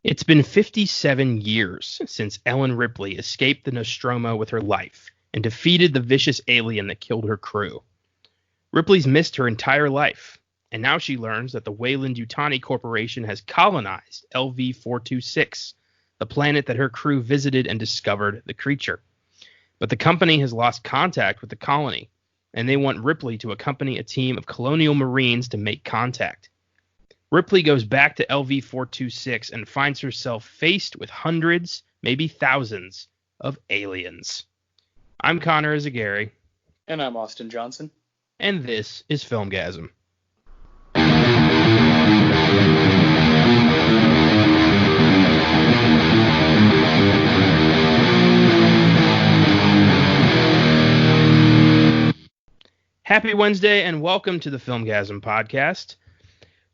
It's been 57 years since Ellen Ripley escaped the Nostromo with her life and defeated the vicious alien that killed her crew. Ripley's missed her entire life, and now she learns that the Weyland-Yutani Corporation has colonized LV-426, the planet that her crew visited and discovered the creature. But the company has lost contact with the colony, and they want Ripley to accompany a team of colonial marines to make contact. Ripley goes back to LV-426 and finds herself faced with hundreds, maybe thousands, of aliens. I'm Connor Eyzaguirre. And I'm Austin Johnson. And this is Filmgazm. Happy Wednesday and welcome to the Filmgazm podcast.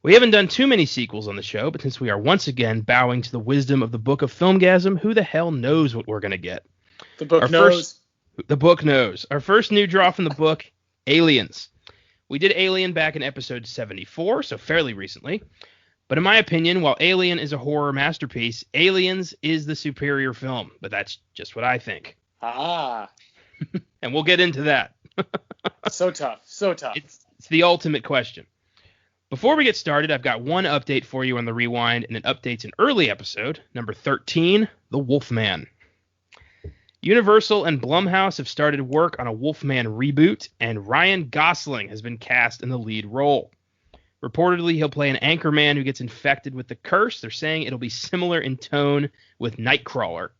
We haven't done too many sequels on the show, but since we are once again bowing to the wisdom of the book of Filmgazm, who the hell knows what we're going to get? The book knows. The book knows. Our first new draw from the book, Aliens. We did Alien back in episode 74, so fairly recently. But in my opinion, while Alien is a horror masterpiece, Aliens is the superior film. But that's just what I think. Ah. And we'll get into that. So tough. It's the ultimate question. Before we get started, I've got one update for you on the Rewind, and it updates an early episode, number 13, The Wolfman. Universal and Blumhouse have started work on a Wolfman reboot, and Ryan Gosling has been cast in the lead role. Reportedly, he'll play an anchorman who gets infected with the curse. They're saying it'll be similar in tone with Nightcrawler.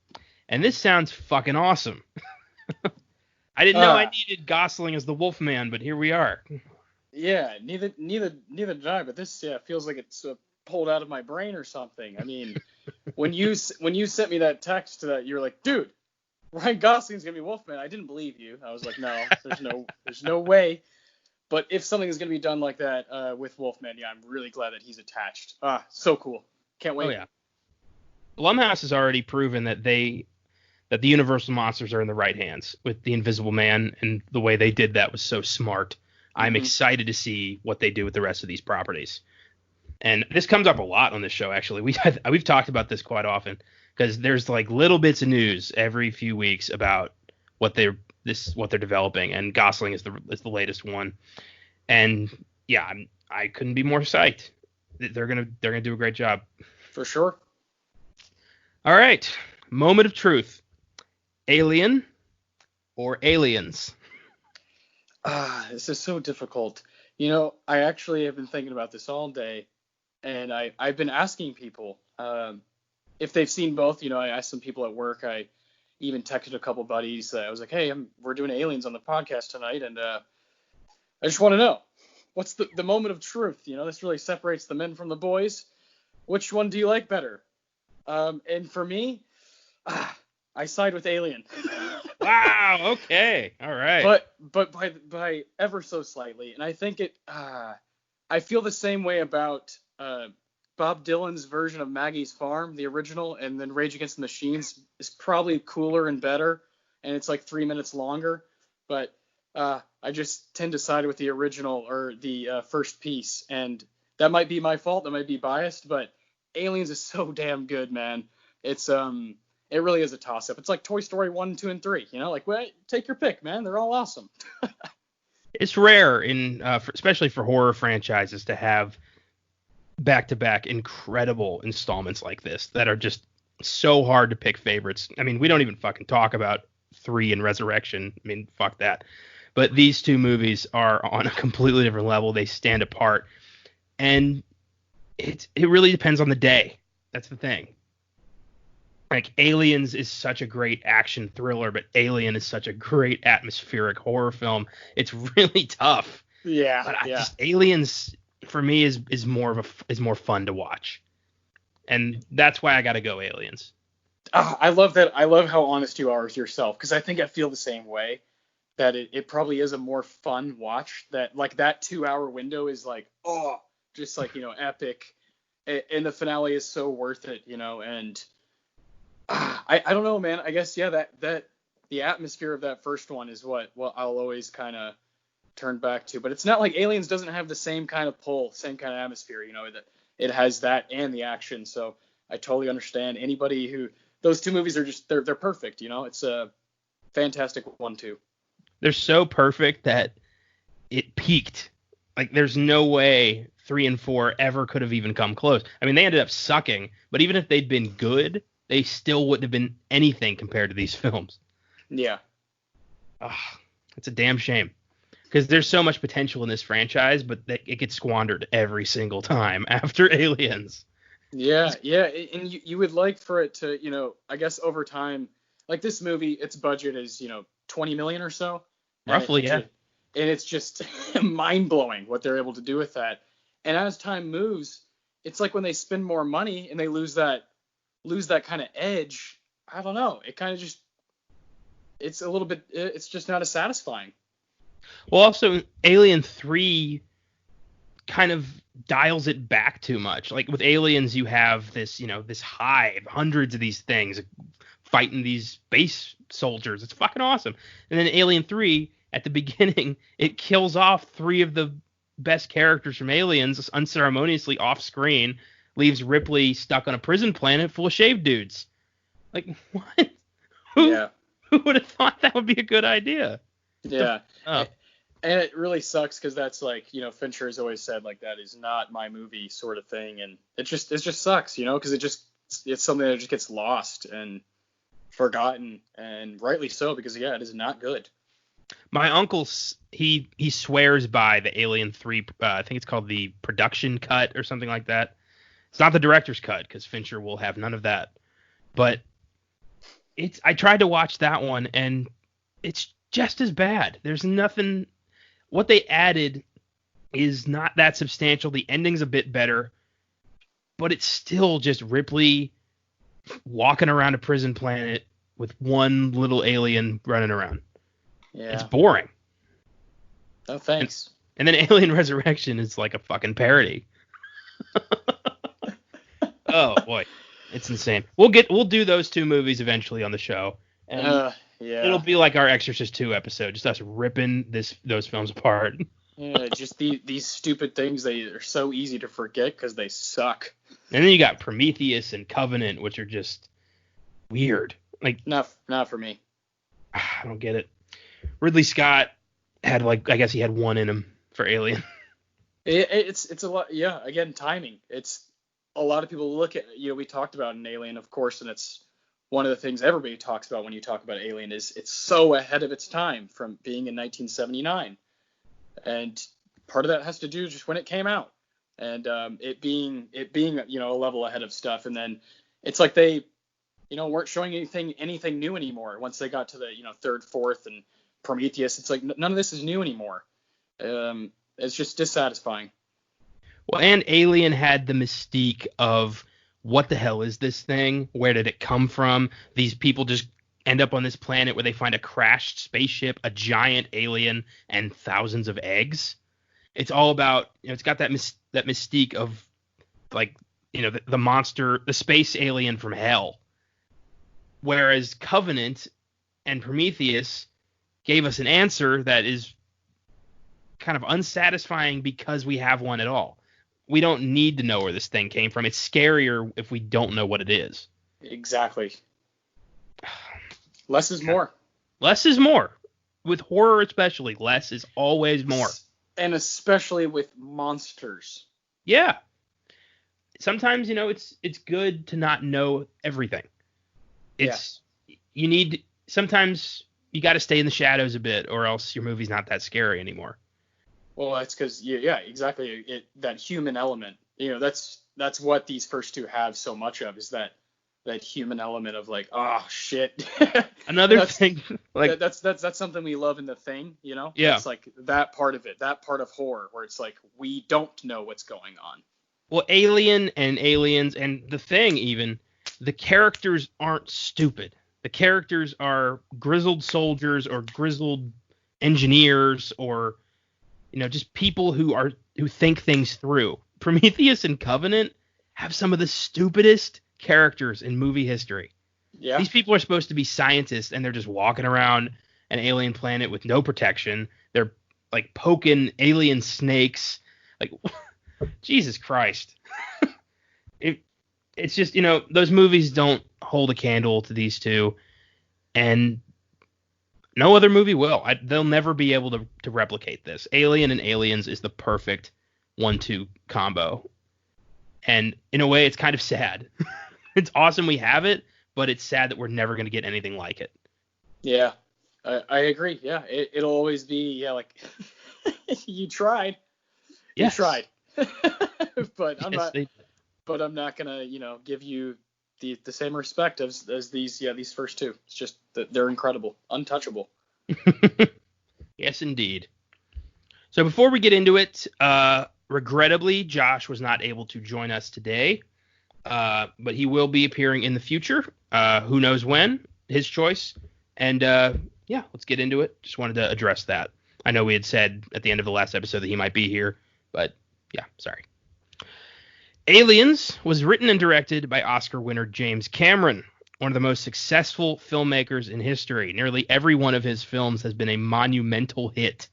And this sounds fucking awesome. I didn't know I needed Gosling as the Wolfman, but here we are. Yeah, neither did I, but this feels like it's pulled out of my brain or something. I mean, when you sent me that text that you were like, dude, Ryan Gosling's gonna be Wolfman, I didn't believe you. I was like, no, there's no way. But if something is gonna be done like that with Wolfman, yeah, I'm really glad that he's attached. So cool. Can't wait. Oh yeah. Blumhouse has already proven that the Universal monsters are in the right hands with the Invisible Man, and the way they did that was so smart. I'm excited to see what they do with the rest of these properties. And this comes up a lot on this show, actually. We've talked about this quite often because there's like little bits of news every few weeks about what they're developing, and Gosling is the latest one. And yeah, I couldn't be more psyched. They're gonna do a great job. For sure. All right, moment of truth. Alien or Aliens? This is so difficult. You know, I actually have been thinking about this all day, and I've been asking people if they've seen both. You know, I asked some people at work. I even texted a couple buddies. I was like, hey, we're doing Aliens on the podcast tonight, and I just want to know, what's the moment of truth? You know, this really separates the men from the boys. Which one do you like better? And for me, I side with Alien. Wow. Okay. All right. But by ever so slightly, and I think I feel the same way about Bob Dylan's version of Maggie's Farm, the original, and then Rage Against the Machines is probably cooler and better, and it's like 3 minutes longer. But I just tend to side with the original or the first piece, and that might be my fault. That might be biased, but Aliens is so damn good, man. It really is a toss-up. It's like Toy Story 1, 2, and 3. You know, like, well, take your pick, man. They're all awesome. It's rare, especially for horror franchises, to have back-to-back incredible installments like this that are just so hard to pick favorites. I mean, we don't even fucking talk about 3 and Resurrection. I mean, fuck that. But these two movies are on a completely different level. They stand apart. And it really depends on the day. That's the thing. Like, Aliens is such a great action thriller, but Alien is such a great atmospheric horror film. It's really tough. Yeah. But Aliens for me is more fun to watch, and that's why I got to go Aliens. I love that. I love how honest you are with yourself, because I think I feel the same way. That it probably is a more fun watch. That like that 2-hour window is like just like, you know, epic, and the finale is so worth it, you know, and. I don't know, man. I guess, yeah, that the atmosphere of that first one is what I'll always kind of turn back to. But it's not like Aliens doesn't have the same kind of pull, same kind of atmosphere, you know, that it has that and the action. So I totally understand anybody who those two movies are just they're perfect. It's a fantastic 1-2. They're so perfect that it peaked. Like, there's no way 3 and 4 ever could have even come close. I mean, they ended up sucking, but even if they'd been good, they still wouldn't have been anything compared to these films. Yeah. It's a damn shame. Because there's so much potential in this franchise, but it gets squandered every single time after Aliens. Yeah, and you would like for it to, I guess over time, like this movie, its budget is, 20 million or so. Roughly, yeah. And it's just mind blowing what they're able to do with that. And as time moves, it's like when they spend more money and they lose that kind of edge. I don't know. It kind of just, it's just not as satisfying. Well, also, Alien 3 kind of dials it back too much. Like with Aliens, you have this, this hive, hundreds of these things fighting these space soldiers. It's fucking awesome. And then Alien 3, at the beginning, it kills off 3 of the best characters from Aliens unceremoniously off screen, leaves Ripley stuck on a prison planet full of shaved dudes. Like, what? Who would have thought that would be a good idea? Yeah. And it really sucks because that's like, Fincher has always said like that is not my movie sort of thing, and it just sucks, because it's something that just gets lost and forgotten, and rightly so, because it is not good. My uncle, he swears by the Alien 3, I think it's called the production cut or something like that. It's not the director's cut because Fincher will have none of that. But I tried to watch that one and it's just as bad. There's nothing. What they added is not that substantial. The ending's a bit better, but it's still just Ripley walking around a prison planet with one little alien running around. Yeah. It's boring. No thanks. And then Alien Resurrection is like a fucking parody. Oh boy, it's insane. We'll do those 2 movies eventually on the show. And it'll be like our Exorcist 2 episode, just us ripping those films apart. Yeah, just these stupid things they are so easy to forget because they suck. And then you got Prometheus and Covenant, which are just weird. Like, not for me. I don't get it. Ridley Scott had I guess he had one in him for Alien. It's a lot. Yeah, again, timing. It's a lot of people look at, we talked about an Alien, of course, and it's one of the things everybody talks about when you talk about Alien is it's so ahead of its time from being in 1979. And part of that has to do just when it came out and it being a level ahead of stuff. And then it's like they weren't showing anything new anymore once they got to the third, fourth, and Prometheus. It's like none of this is new anymore. It's just dissatisfying. Well, and Alien had the mystique of what the hell is this thing? Where did it come from? These people just end up on this planet where they find a crashed spaceship, a giant alien, and thousands of eggs. It's all about, it's got that mystique of like, the monster, the space alien from hell. Whereas Covenant and Prometheus gave us an answer that is kind of unsatisfying because we have one at all. We don't need to know where this thing came from. It's scarier if we don't know what it is. Exactly. Less is more. Less is more. With horror especially, less is always more. And especially with monsters. Yeah. Sometimes, it's good to not know everything. Sometimes you got to stay in the shadows a bit or else your movie's not that scary anymore. Well, that's because, exactly. That human element, that's what these first 2 have so much of, is that human element of like, oh shit. Another thing, like that's something we love in The Thing, Yeah. It's like that part of it, that part of horror where it's like we don't know what's going on. Well, Alien and Aliens and The Thing, even the characters aren't stupid. The characters are grizzled soldiers or grizzled engineers or just people who think things through. Prometheus and Covenant have some of the stupidest characters in movie history. Yeah. These people are supposed to be scientists and they're just walking around an alien planet with no protection. They're like poking alien snakes. Like, Jesus Christ. it's just, those movies don't hold a candle to these two, and no other movie will. They'll never be able to replicate this. Alien and Aliens is the perfect 1-2 combo. And in a way, it's kind of sad. It's awesome we have it, but it's sad that we're never going to get anything like it. Yeah, I agree. Yeah, it'll always be, like, you tried. Yes. You tried. But I'm Yes, not. But I'm not gonna, give you the same respect as these first two. It's just that they're incredible, untouchable. Yes, indeed. So before we get into it, regrettably, Josh was not able to join us today, but he will be appearing in the future. Who knows when? His choice. And let's get into it. Just wanted to address that. I know we had said at the end of the last episode that he might be here, but yeah, sorry. Aliens was written and directed by Oscar winner James Cameron, one of the most successful filmmakers in history. Nearly every one of his films has been a monumental hit.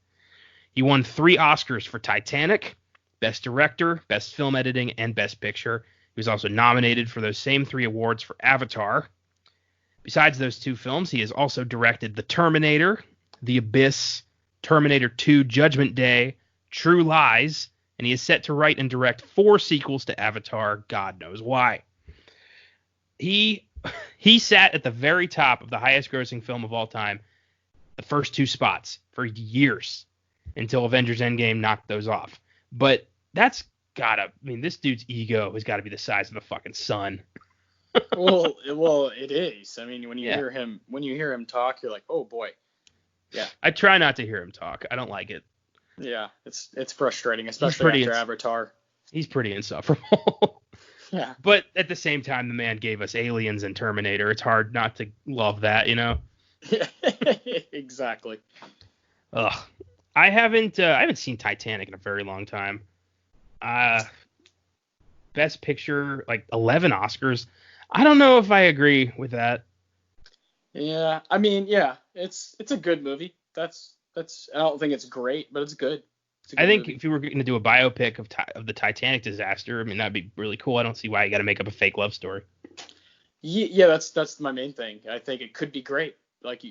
He won 3 Oscars for Titanic, Best Director, Best Film Editing, and Best Picture. He was also nominated for those same 3 awards for Avatar. Besides those 2 films, he has also directed The Terminator, The Abyss, Terminator 2 Judgment Day, True Lies, and he is set to write and direct 4 sequels to Avatar, God knows why. He sat at the very top of the highest grossing film of all time, the first 2 spots, for years, until Avengers Endgame knocked those off. But this dude's ego has got to be the size of the fucking sun. well, it is. I mean, when you hear him talk, you're like, oh boy. Yeah. I try not to hear him talk. I don't like it. Yeah, it's frustrating, especially after Avatar. He's pretty insufferable. Yeah. But at the same time, the man gave us Aliens and Terminator. It's hard not to love that, Yeah, exactly. Ugh. I haven't seen Titanic in a very long time. Best Picture, like 11 Oscars. I don't know if I agree with that. Yeah, I mean, yeah, it's a good movie. I don't think it's great, but it's good. I think if you were going to do a biopic of the Titanic disaster, I mean, that'd be really cool. I don't see why you got to make up a fake love story. Yeah, that's my main thing. I think it could be great. Like,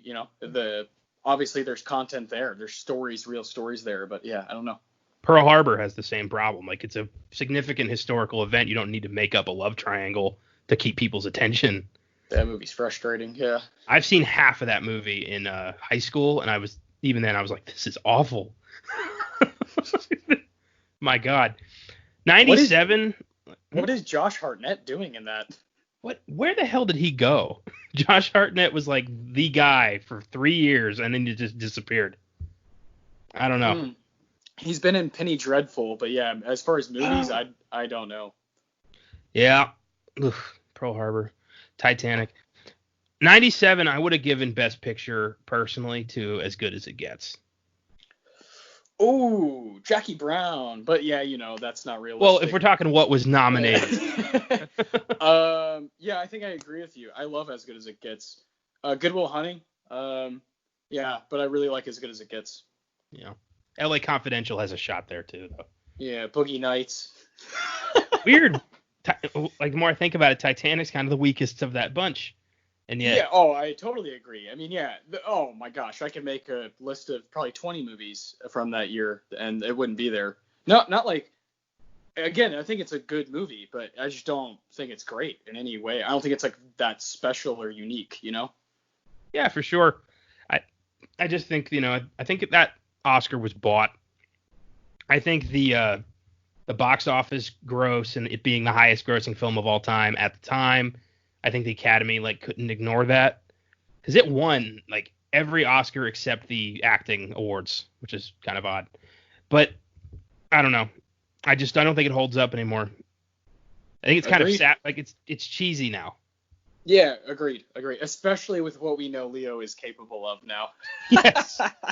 obviously there's content there. There's real stories there, but yeah, I don't know. Pearl Harbor has the same problem. Like, it's a significant historical event. You don't need to make up a love triangle to keep people's attention. That movie's frustrating, yeah. I've seen half of that movie in high school, and I was like, this is awful. My God. 97. What is Josh Hartnett doing in that? Where the hell did he go? Josh Hartnett was like the guy for 3 years, and then he just disappeared. I don't know. He's been in Penny Dreadful, but yeah, as far as movies, I don't know. Yeah. Ugh, Pearl Harbor. Titanic. 97, I would have given Best Picture personally to As Good as It Gets. Oh, Jackie Brown. But yeah, that's not realistic. Well, if we're talking what was nominated. Yeah, I think I agree with you. I love As Good as It Gets. Good Will Hunting. Yeah, but I really like As Good as It Gets. Yeah. LA Confidential has a shot there too, though. Yeah, Boogie Nights. Weird. Like, the more I think about it, Titanic's kind of the weakest of that bunch. And yet, yeah, I totally agree. I mean, yeah, oh my gosh, I could make a list of probably 20 movies from that year, and it wouldn't be there. No, not like, again, I think it's a good movie, but I just don't think it's great in any way. I don't think it's like that special or unique, Yeah, for sure. I just think, I think that Oscar was bought. I think the box office gross and it being the highest grossing film of all time at the time, I think the Academy couldn't ignore that, because it won every Oscar except the acting awards, which is kind of odd. But I don't know. I don't think it holds up anymore. I think it's kind of sad. It's cheesy now. Yeah, agreed. Especially with what we know Leo is capable of now.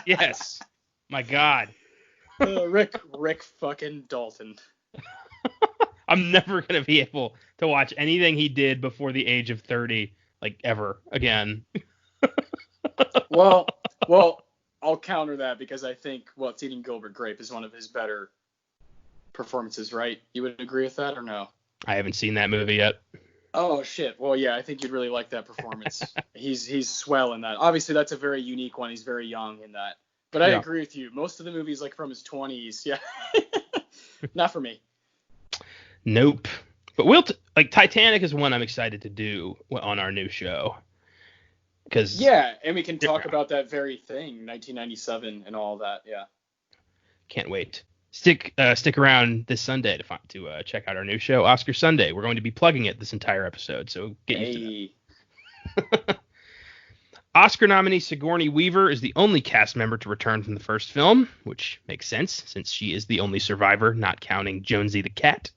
Yes. My God. Rick fucking Dalton. I'm never going to be able to watch anything he did before the age of 30, ever again. Well, I'll counter that because I think What's Eating Gilbert Grape is one of his better performances, right? You would agree with that or no? I haven't seen that movie yet. Oh shit. Well, yeah, I think you'd really like that performance. He's swell in that. Obviously, that's a very unique one. He's very young in that. But I Yeah. agree with you. Most of the movies like from his 20s, yeah. Not for me. Nope. But we'll like Titanic is one I'm excited to do on our new show. Because Yeah, and we can talk about that very thing, 1997 and all that. Yeah. can't wait. Stick around this Sunday to check out our new show, Oscar Sunday. We're going to be plugging it this entire episode, so get used to that. Oscar nominee Sigourney Weaver is the only cast member to return from the first film, which makes sense since she is the only survivor, not counting Jonesy the cat.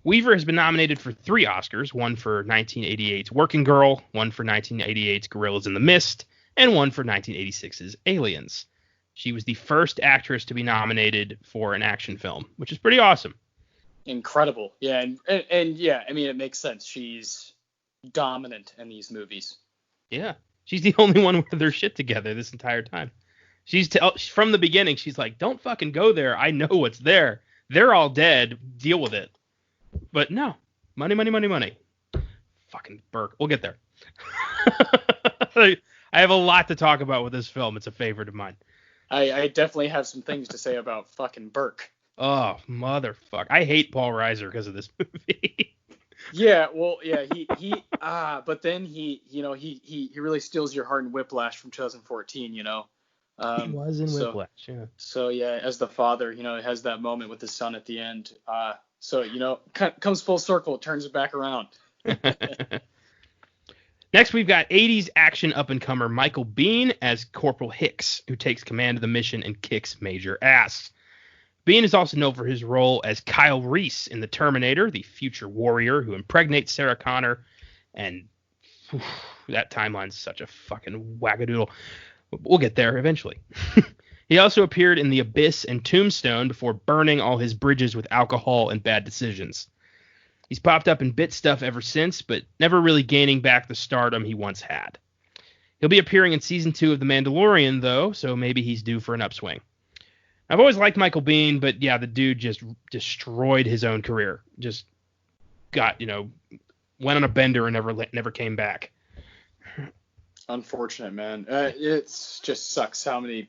Weaver has been nominated for 3 Oscars, one for 1988's Working Girl, one for 1988's Gorillas in the Mist, and one for 1986's Aliens. She was the first actress to be nominated for an action film, which is pretty awesome. Incredible. Yeah, and yeah, I mean, it makes sense. She's dominant in these movies. Yeah. She's the only one with their shit together this entire time. From the beginning, she's like, don't fucking go there. I know what's there. They're all dead. Deal with it. But no. Money, money, money, money. Fucking Burke. We'll get there. I have a lot to talk about with this film. It's a favorite of mine. I definitely have some things to say about fucking Burke. Oh, motherfucker. I hate Paul Reiser because of this movie. Yeah, well, yeah, but then he really steals your heart in Whiplash from 2014, you know. He was in Whiplash, yeah. So yeah, as the father, he has that moment with his son at the end. So comes full circle, turns it back around. Next, we've got 80s action up-and-comer Michael Biehn as Corporal Hicks, who takes command of the mission and kicks major ass. Biehn is also known for his role as Kyle Reese in The Terminator, the future warrior who impregnates Sarah Connor, and that timeline's such a fucking wackadoodle. We'll get there eventually. He also appeared in The Abyss and Tombstone before burning all his bridges with alcohol and bad decisions. He's popped up in bit stuff ever since, but never really gaining back the stardom he once had. He'll be appearing in Season 2 of The Mandalorian, though, so maybe he's due for an upswing. I've always liked Michael Biehn, but yeah, the dude just destroyed his own career. Just got, went on a bender and never came back. Unfortunate, man. It's just sucks how many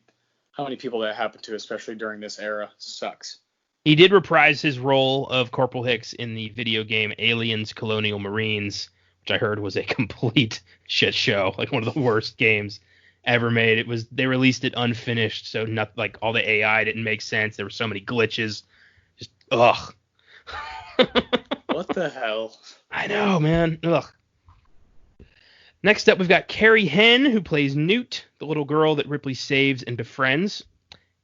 people that happened to, especially during this era. Sucks. He did reprise his role of Corporal Hicks in the video game Aliens Colonial Marines, which I heard was a complete shit show, like one of the worst games ever made. They released it unfinished, so like all the AI didn't make sense. There were so many glitches. Just ugh. What the hell? I know, man. Ugh. Next up, we've got Carrie Henn, who plays Newt, the little girl that Ripley saves and befriends.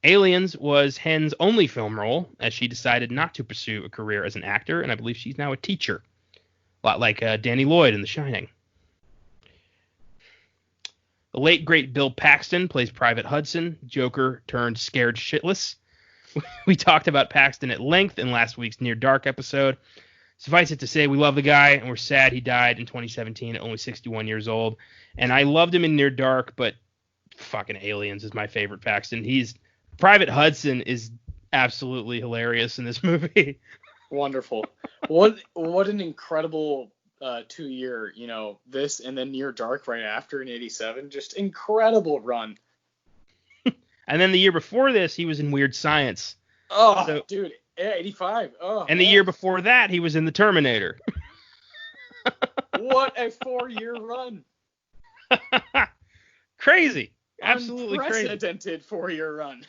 Aliens was Henn's only film role, as she decided not to pursue a career as an actor, and I believe she's now a teacher. A lot like Danny Lloyd in The Shining. The late, great Bill Paxton plays Private Hudson, Joker turned scared shitless. We talked about Paxton at length in last week's Near Dark episode. Suffice it to say, we love the guy, and we're sad he died in 2017 at only 61 years old. And I loved him in Near Dark, but fucking Aliens is my favorite Paxton. Private Hudson is absolutely hilarious in this movie. Wonderful. What an incredible 2-year, this and then Near Dark right after in 87. Just incredible run. And then the year before this, he was in Weird Science. Oh, dude. Yeah, 85. Oh. And the year before that, he was in The Terminator. What a 4-year run. Crazy. Absolutely crazy. Unprecedented 4-year run.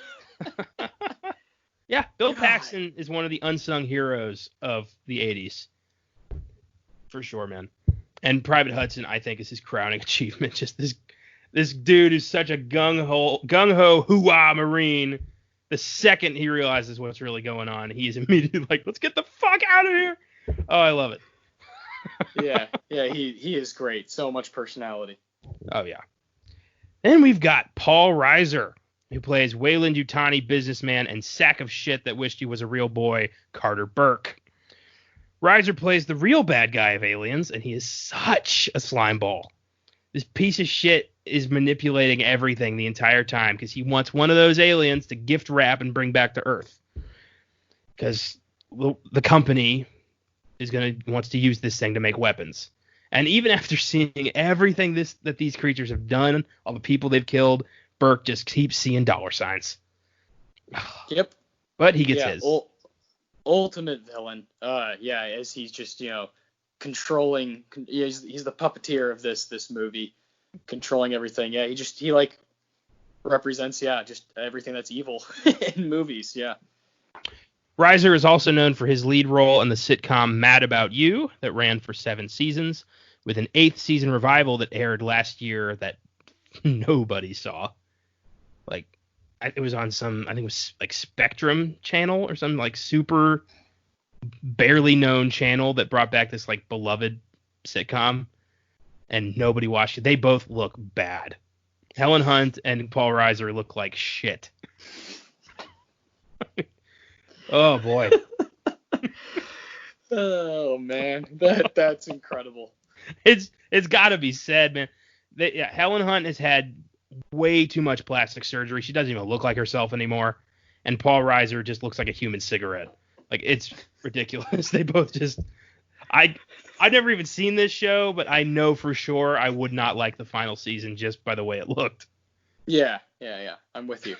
Yeah, Bill Paxton is one of the unsung heroes of the 80s. For sure, man. And Private Hudson, I think, is his crowning achievement. Just this dude who's such a gung-ho, hoo-ah Marine. The second he realizes what's really going on, he is immediately like, let's get the fuck out of here. Oh, I love it. Yeah, he is great. So much personality. Oh, yeah. Then we've got Paul Reiser, who plays Weyland-Yutani businessman and sack of shit that wished he was a real boy, Carter Burke. Reiser plays the real bad guy of Aliens, and he is such a slimeball. This piece of shit is manipulating everything the entire time because he wants one of those aliens to gift wrap and bring back to Earth. Because the company wants to use this thing to make weapons. And even after seeing everything that these creatures have done, all the people they've killed, Burke just keeps seeing dollar signs. Yep. But he gets his. Ultimate villain. As he's just, controlling. He's the puppeteer of this movie, controlling everything. Yeah, he like represents just everything that's evil in movies. Yeah. Reiser is also known for his lead role in the sitcom Mad About You that ran for 7 seasons, with an 8th season revival that aired last year that nobody saw. Like, it was on some, I think it was like Spectrum channel or some like super barely known channel that brought back this like beloved sitcom, and nobody watched it. They both look bad. Helen Hunt and Paul Reiser look like shit. Oh boy. Oh man, that's incredible. It's got to be said, man. Helen Hunt has had way too much plastic surgery. She doesn't even look like herself anymore. And Paul Reiser just looks like a human cigarette. Like, it's ridiculous. They both just... I've never even seen this show, but I know for sure I would not like the final season just by the way it looked. Yeah. I'm with you.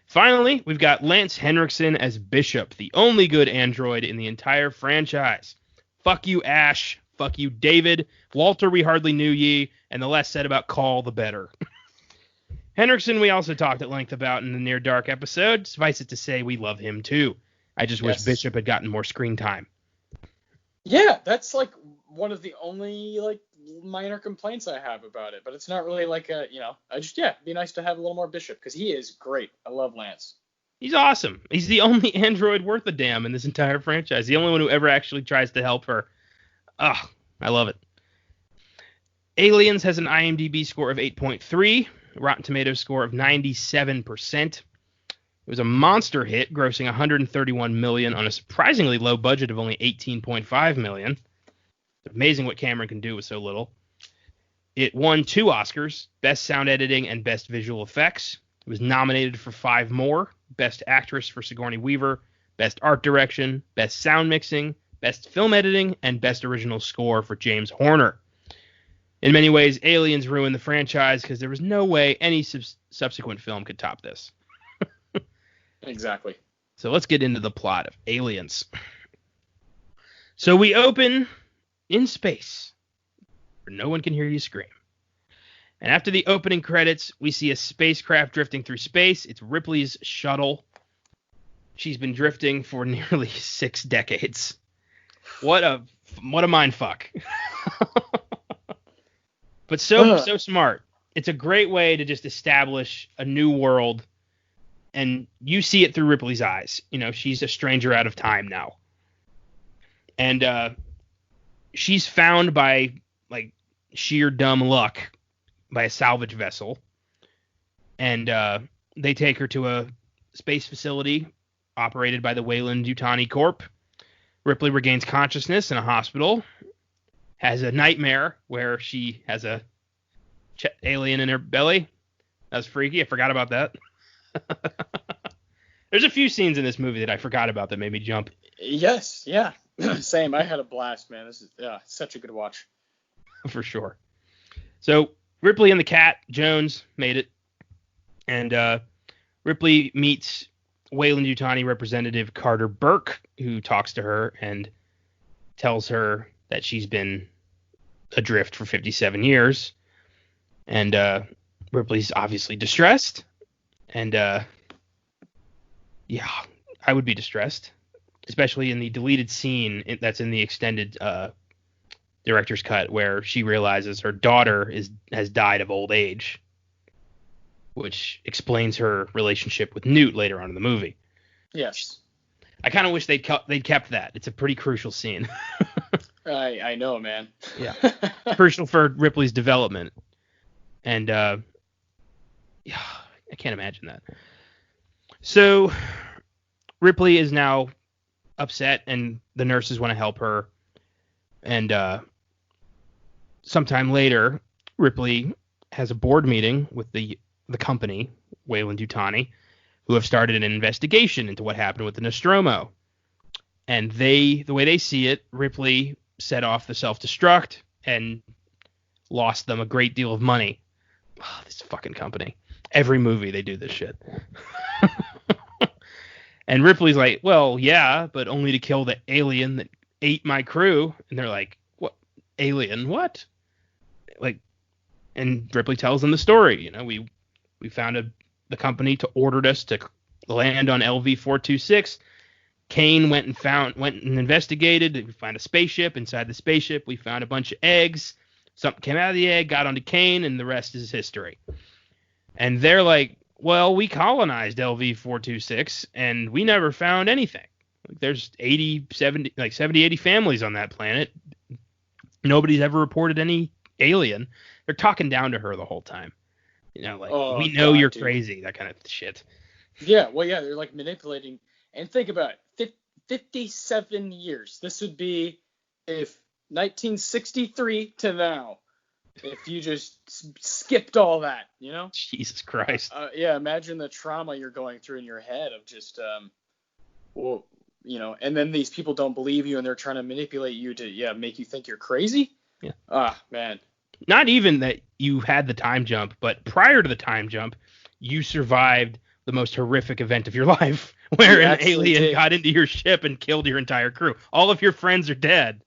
Finally, we've got Lance Henriksen as Bishop, the only good android in the entire franchise. Fuck you, Ash. Fuck you, David. Walter, we hardly knew ye. And the less said about Call, the better. Henriksen, we also talked at length about in the Near Dark episode. Suffice it to say, we love him too. I just wish Bishop had gotten more screen time. Yeah, that's like one of the only like minor complaints I have about it. But it's not really like it'd be nice to have a little more Bishop because he is great. I love Lance. He's awesome. He's the only android worth a damn in this entire franchise. The only one who ever actually tries to help her. I love it. Aliens has an IMDb score of 8.3, Rotten Tomatoes score of 97%. It was a monster hit, grossing $131 million on a surprisingly low budget of only $18.5 million. It's amazing what Cameron can do with so little. It won 2 Oscars, Best Sound Editing and Best Visual Effects. It was nominated for 5 more, Best Actress for Sigourney Weaver, Best Art Direction, Best Sound Mixing, Best Film Editing, and Best Original Score for James Horner. In many ways, Aliens ruined the franchise because there was no way any subsequent film could top this. Exactly. So let's get into the plot of Aliens. So we open in space, where no one can hear you scream. And after the opening credits, we see a spacecraft drifting through space. It's Ripley's shuttle. She's been drifting for nearly 6 decades. What a mind fuck. But so smart. It's a great way to just establish a new world, and you see it through Ripley's eyes. She's a stranger out of time now. And she's found by, like, sheer dumb luck by a salvage vessel. And they take her to a space facility operated by the Weyland-Yutani Corp. Ripley regains consciousness in a hospital, has a nightmare where she has a alien in her belly. That was freaky. I forgot about that. There's a few scenes in this movie that I forgot about that made me jump. Yes, yeah. Same. I had a blast, man. This is such a good watch. For sure. So Ripley and the cat, Jones, made it. And Ripley meets Weyland-Yutani representative Carter Burke, who talks to her and tells her that she's been adrift for 57 years. And Ripley's obviously distressed. And I would be distressed, especially in the deleted scene that's in the extended director's cut, where she realizes her daughter has died of old age, which explains her relationship with Newt later on in the movie. Yes. I kind of wish they'd kept that. It's a pretty crucial scene. I know, man. Yeah. Crucial for Ripley's development. And I can't imagine that. So Ripley is now upset, and the nurses want to help her. And sometime later, Ripley has a board meeting with the company, Weyland-Yutani, who have started an investigation into what happened with the Nostromo. And the way they see it, Ripley set off the self-destruct and lost them a great deal of money. Oh, this fucking company. Every movie they do this shit. And Ripley's like, well, yeah, but only to kill the alien that ate my crew. And they're like, what? Alien? What? Like, and Ripley tells them the story. We found the company ordered us to land on LV-426. Kane went and investigated. We found a spaceship. Inside the spaceship, we found a bunch of eggs. Something came out of the egg, got onto Kane, and the rest is history. And they're like, well, we colonized LV-426, and we never found anything. There's 70, 80 families on that planet. Nobody's ever reported any alien. They're talking down to her the whole time. We know you're crazy, that kind of shit. Yeah, well, yeah, they're like manipulating. And think about it, 57 years. This would be if 1963 to now. If you just skipped all that, Jesus Christ. Yeah, imagine the trauma you're going through in your head of just, and then these people don't believe you and they're trying to manipulate you to, make you think you're crazy. Yeah. Ah, man. Not even that you had the time jump, but prior to the time jump, you survived the most horrific event of your life, where an alien got into your ship and killed your entire crew. All of your friends are dead.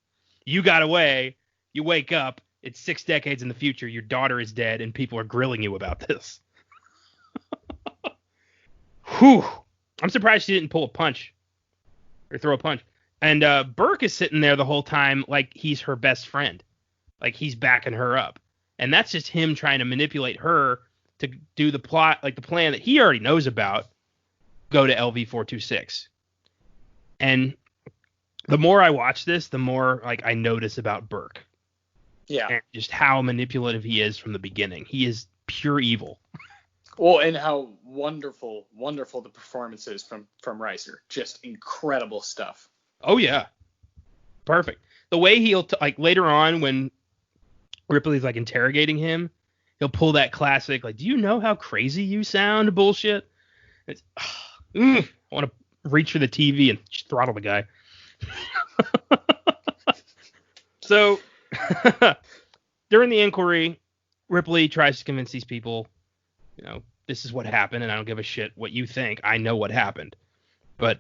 You got away. You wake up. It's 6 decades in the future. Your daughter is dead, and people are grilling you about this. Whew. I'm surprised she didn't pull a punch or throw a punch. And Burke is sitting there the whole time like he's her best friend. Like he's backing her up. And that's just him trying to manipulate her to do the plot, like the plan that he already knows about, go to LV-426. And the more I watch this, the more like I notice about Burke. Yeah. And just how manipulative he is from the beginning. He is pure evil. Well, and how wonderful the performance is from Reiser. Just incredible stuff. Oh, yeah. Perfect. The way he'll, like, later on when Ripley's, like, interrogating him, he'll pull that classic, like, do you know how crazy you sound bullshit? It's, I want to reach for the TV and throttle the guy. So... during the inquiry, Ripley tries to convince these people, this is what happened, and I don't give a shit what you think. I know what happened. But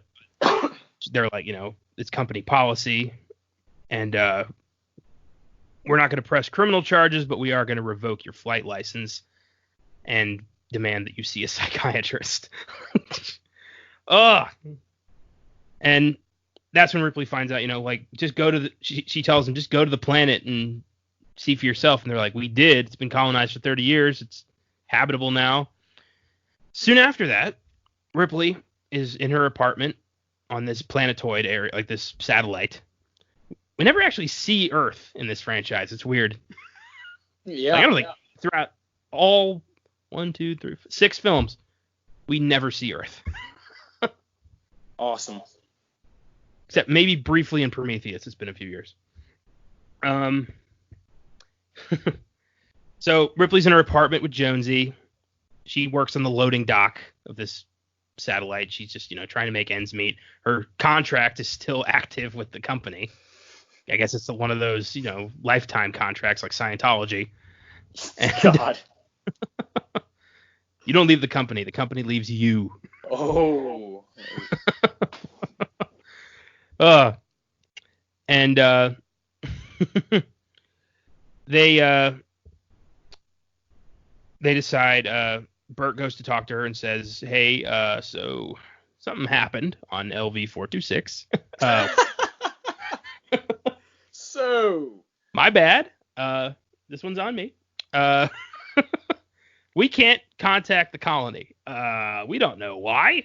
they're like, it's company policy, and we're not going to press criminal charges, but we are going to revoke your flight license and demand that you see a psychiatrist. Ugh. And that's when Ripley finds out, just go to she tells him, just go to the planet and see for yourself. And they're like, we did. It's been colonized for 30 years. It's habitable now. Soon after that, Ripley is in her apartment on this planetoid area, like this satellite. We never actually see Earth in this franchise. It's weird. Yeah. Throughout all 6 films, we never see Earth. Awesome. Except maybe briefly in Prometheus. It's been a few years. So Ripley's in her apartment with Jonesy. She works on the loading dock of this satellite. She's just, trying to make ends meet. Her contract is still active with the company. I guess it's one of those, lifetime contracts like Scientology. And God. You don't leave the company. The company leaves you. Oh. And they decide, Bert goes to talk to her and says, hey, so something happened on LV-426. So my bad. This one's on me. We can't contact the colony. We don't know why.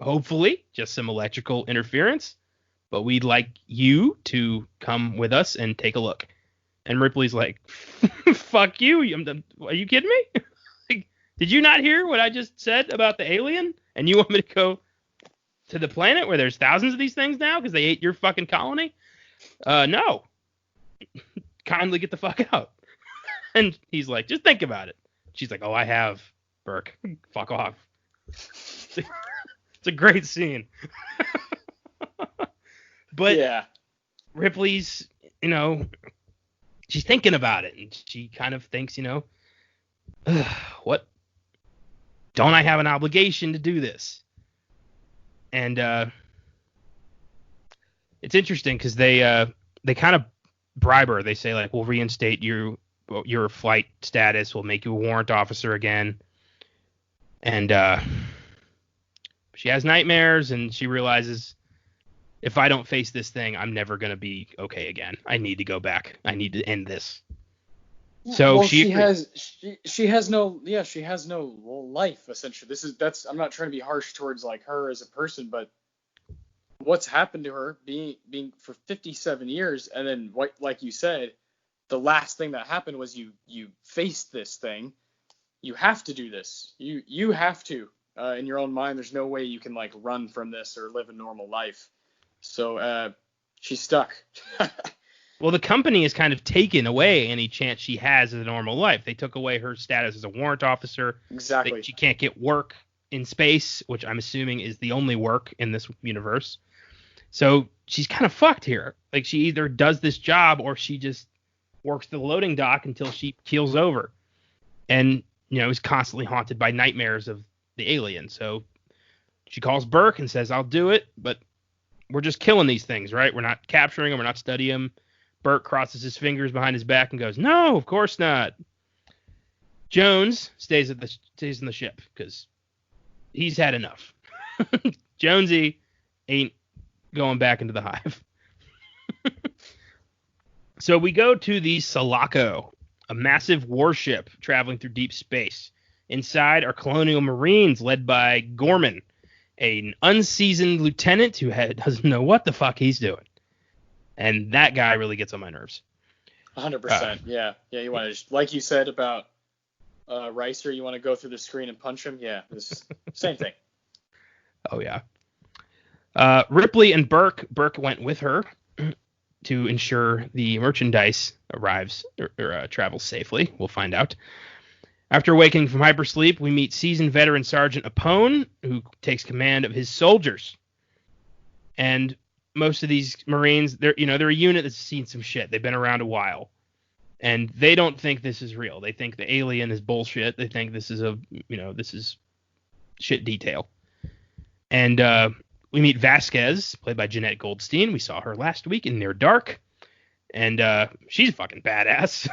Hopefully just some electrical interference, but we'd like you to come with us and take a look. And Ripley's like, fuck you. Are you kidding me? Like, did you not hear what I just said about the alien? And you want me to go to the planet where there's thousands of these things now because they ate your fucking colony? No. Kindly get the fuck out. And he's like, just think about it. She's like, oh, I have, Burke. Fuck off. It's a great scene. But yeah. Ripley's, she's thinking about it, and she kind of thinks, what? Don't I have an obligation to do this? And it's interesting because they kind of bribe her. They say, like, we'll reinstate your flight status. We'll make you a warrant officer again. And she has nightmares, and she realizes, if I don't face this thing, I'm never going to be okay again. I need to go back. I need to end this. So well, she has no life, essentially. I'm not trying to be harsh towards like her as a person, but what's happened to her being for 57 years, and then like you said, the last thing that happened was you faced this thing. You have to do this. You have to. In your own mind, there's no way you can like run from this or live a normal life. So she's stuck. Well, the company has kind of taken away any chance she has of a normal life. They took away her status as a warrant officer. Exactly. She can't get work in space, which I'm assuming is the only work in this universe. So she's kind of fucked here. Like, she either does this job or she just works the loading dock until she keels over. And, is constantly haunted by nightmares of the alien. So she calls Burke and says, I'll do it, but we're just killing these things, right? We're not capturing them. We're not studying them. Burke crosses his fingers behind his back and goes, no, of course not. Jones stays in the ship because he's had enough. Jonesy ain't going back into the hive. So we go to the Sulaco, a massive warship traveling through deep space. Inside are colonial marines led by Gorman, an unseasoned lieutenant who doesn't know what the fuck he's doing. And that guy really gets on my nerves. 100%. Yeah. You want to just, like you said about Ricer, you want to go through the screen and punch him? Yeah, this same thing. Oh, yeah. Ripley and Burke went with her to ensure the merchandise arrives or travels safely. We'll find out. After awakening from hypersleep, we meet seasoned veteran Sergeant Apone, who takes command of his soldiers. And most of these Marines, they're a unit that's seen some shit. They've been around a while. And they don't think this is real. They think the alien is bullshit. They think this is this is shit detail. And we meet Vasquez, played by Jeanette Goldstein. We saw her last week in Near Dark. And she's fucking badass.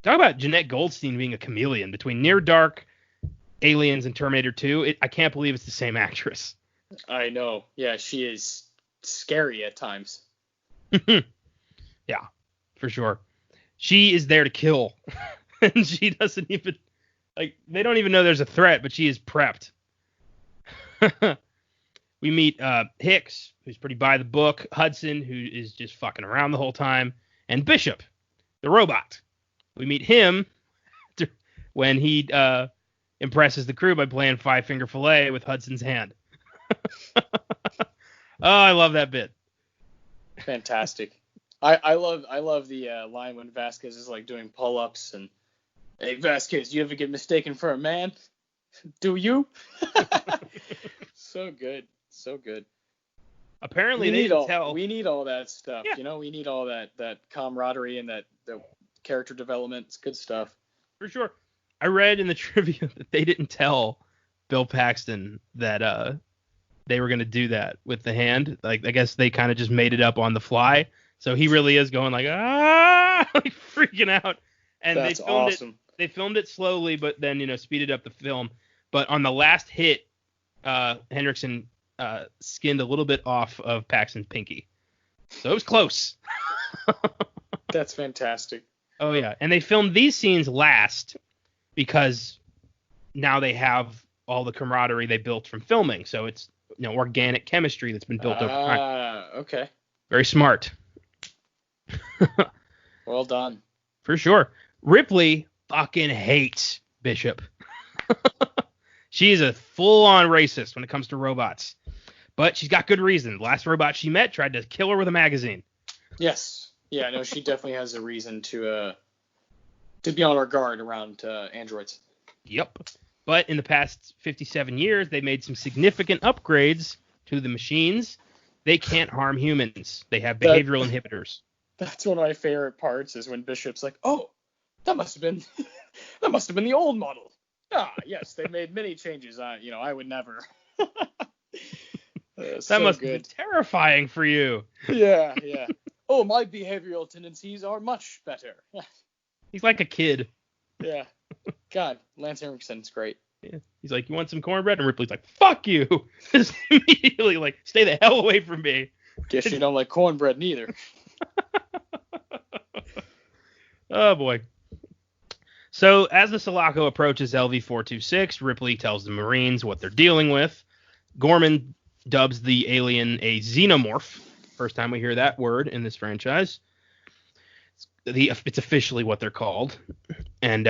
Talk about Jeanette Goldstein being a chameleon between Near Dark, Aliens, and Terminator 2. I can't believe it's the same actress. I know. Yeah, she is scary at times. Yeah, for sure. She is there to kill. And she doesn't even... they don't even know there's a threat, but she is prepped. We meet Hicks, who's pretty by the book, Hudson, who is just fucking around the whole time, and Bishop, the robot. We meet him when he impresses the crew by playing Five Finger Fillet with Hudson's hand. Oh, I love that bit. Fantastic. I love the line when Vasquez is like doing pull-ups and, hey Vasquez, you ever get mistaken for a man? Do you? So good. Apparently we we need all that stuff. Yeah. We need all that camaraderie and that the character development. It's good stuff. For sure. I read in the trivia that they didn't tell Bill Paxton that they were going to do that with the hand. Like, I guess they kind of just made it up on the fly. So he really is going like, like freaking out. And That's awesome. They filmed it slowly, but then, speeded up the film. But on the last hit, Hendrickson skinned a little bit off of Paxton's pinky. So it was close. That's fantastic. Oh, yeah. And they filmed these scenes last because now they have all the camaraderie they built from filming. So it's organic chemistry that's been built over time. Okay. Very smart. Well done. For sure. Ripley fucking hates Bishop. She is a full-on racist when it comes to robots. But she's got good reason. The last robot she met tried to kill her with a magazine. Yes. Yeah, no, she definitely has a reason to be on her guard around androids. Yep. But in the past 57 years, they made some significant upgrades to the machines. They can't harm humans. They have That- behavioral inhibitors. That's one of my favorite parts is when Bishop's like, "Oh, that must have been the old model." Ah, yes, they made many changes. I would never. That So must good. be terrifying for you. Yeah. Oh, my behavioral tendencies are much better. He's like a kid. Yeah. God, Lance Henriksen's great. Yeah. He's like, you want some cornbread? And Ripley's like, fuck you. Just immediately like, stay the hell away from me. Guess you don't like cornbread neither. Oh, boy. So as the Sulaco approaches LV-426, Ripley tells the Marines what they're dealing with. Gorman dubs the alien a xenomorph. First time we hear that word in this franchise. It's officially what they're called. And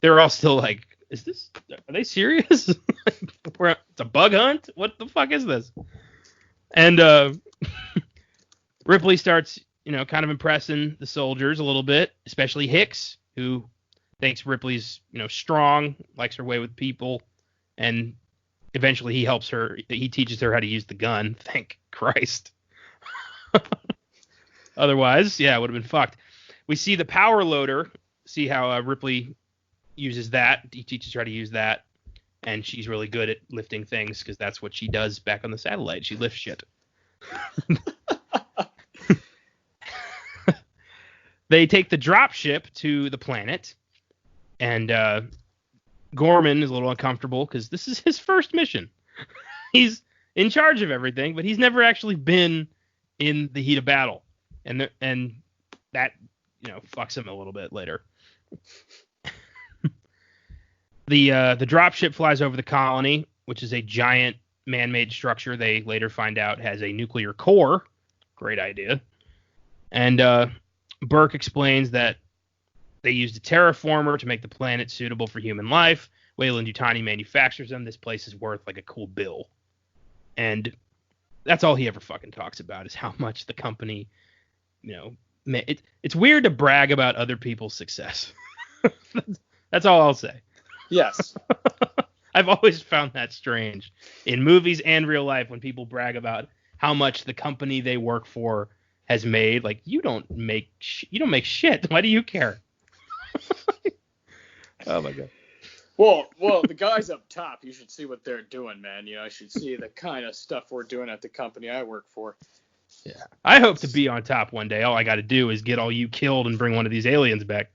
they're all still like, are they serious? It's a bug hunt? What the fuck is this? And Ripley starts, kind of impressing the soldiers a little bit, especially Hicks, who thinks Ripley's, strong, likes her way with people, and eventually he teaches her how to use the gun. Thank Christ. Otherwise, yeah, it would have been fucked. We see the power loader, see how Ripley uses that. He teaches her how to use that, and she's really good at lifting things because that's what she does back on the satellite. She lifts shit. They take the drop ship to the planet, and Gorman is a little uncomfortable because this is his first mission. He's in charge of everything, but he's never actually been in the heat of battle, and that fucks him a little bit later. The dropship flies over the colony, which is a giant man-made structure. They later find out has a nuclear core. Great idea. And Burke explains that they used a terraformer to make the planet suitable for human life. Weyland-Yutani manufactures them. This place is worth like a cool bill. And that's all he ever fucking talks about is how much the company, it's weird to brag about other people's success. That's all I'll say. Yes. I've always found that strange in movies and real life when people brag about how much the company they work for has made. Like, you don't make shit. Why do you care? Oh my god. Well, the guys up top, you should see what they're doing, man. I should see the kind of stuff we're doing at the company I work for. Yeah. I hope to be on top one day. All I got to do is get all you killed and bring one of these aliens back.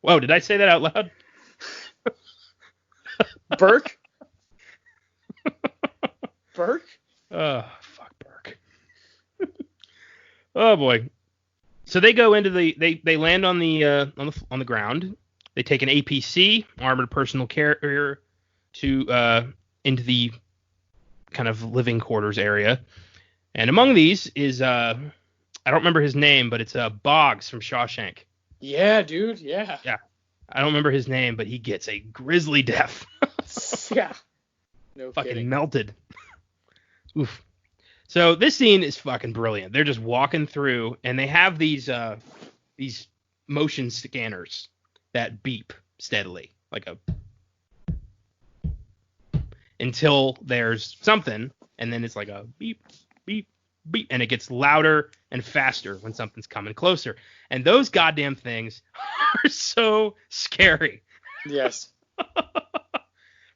Whoa, did I say that out loud? Burke? Burke? Oh, fuck Burke. Oh boy. So they go into they land on the ground. They take an APC, armored personal carrier, to into the kind of living quarters area. And among these is I don't remember his name, but it's Boggs from Shawshank. Yeah, dude. Yeah. Yeah. I don't remember his name, but he gets a grisly death. Yeah. No fucking kidding. Melted. Oof. So this scene is fucking brilliant. They're just walking through, and they have these motion scanners that beep steadily, until there's something, and then it's like a beep, beep, beep, and it gets louder and faster when something's coming closer. And those goddamn things are so scary. Yes.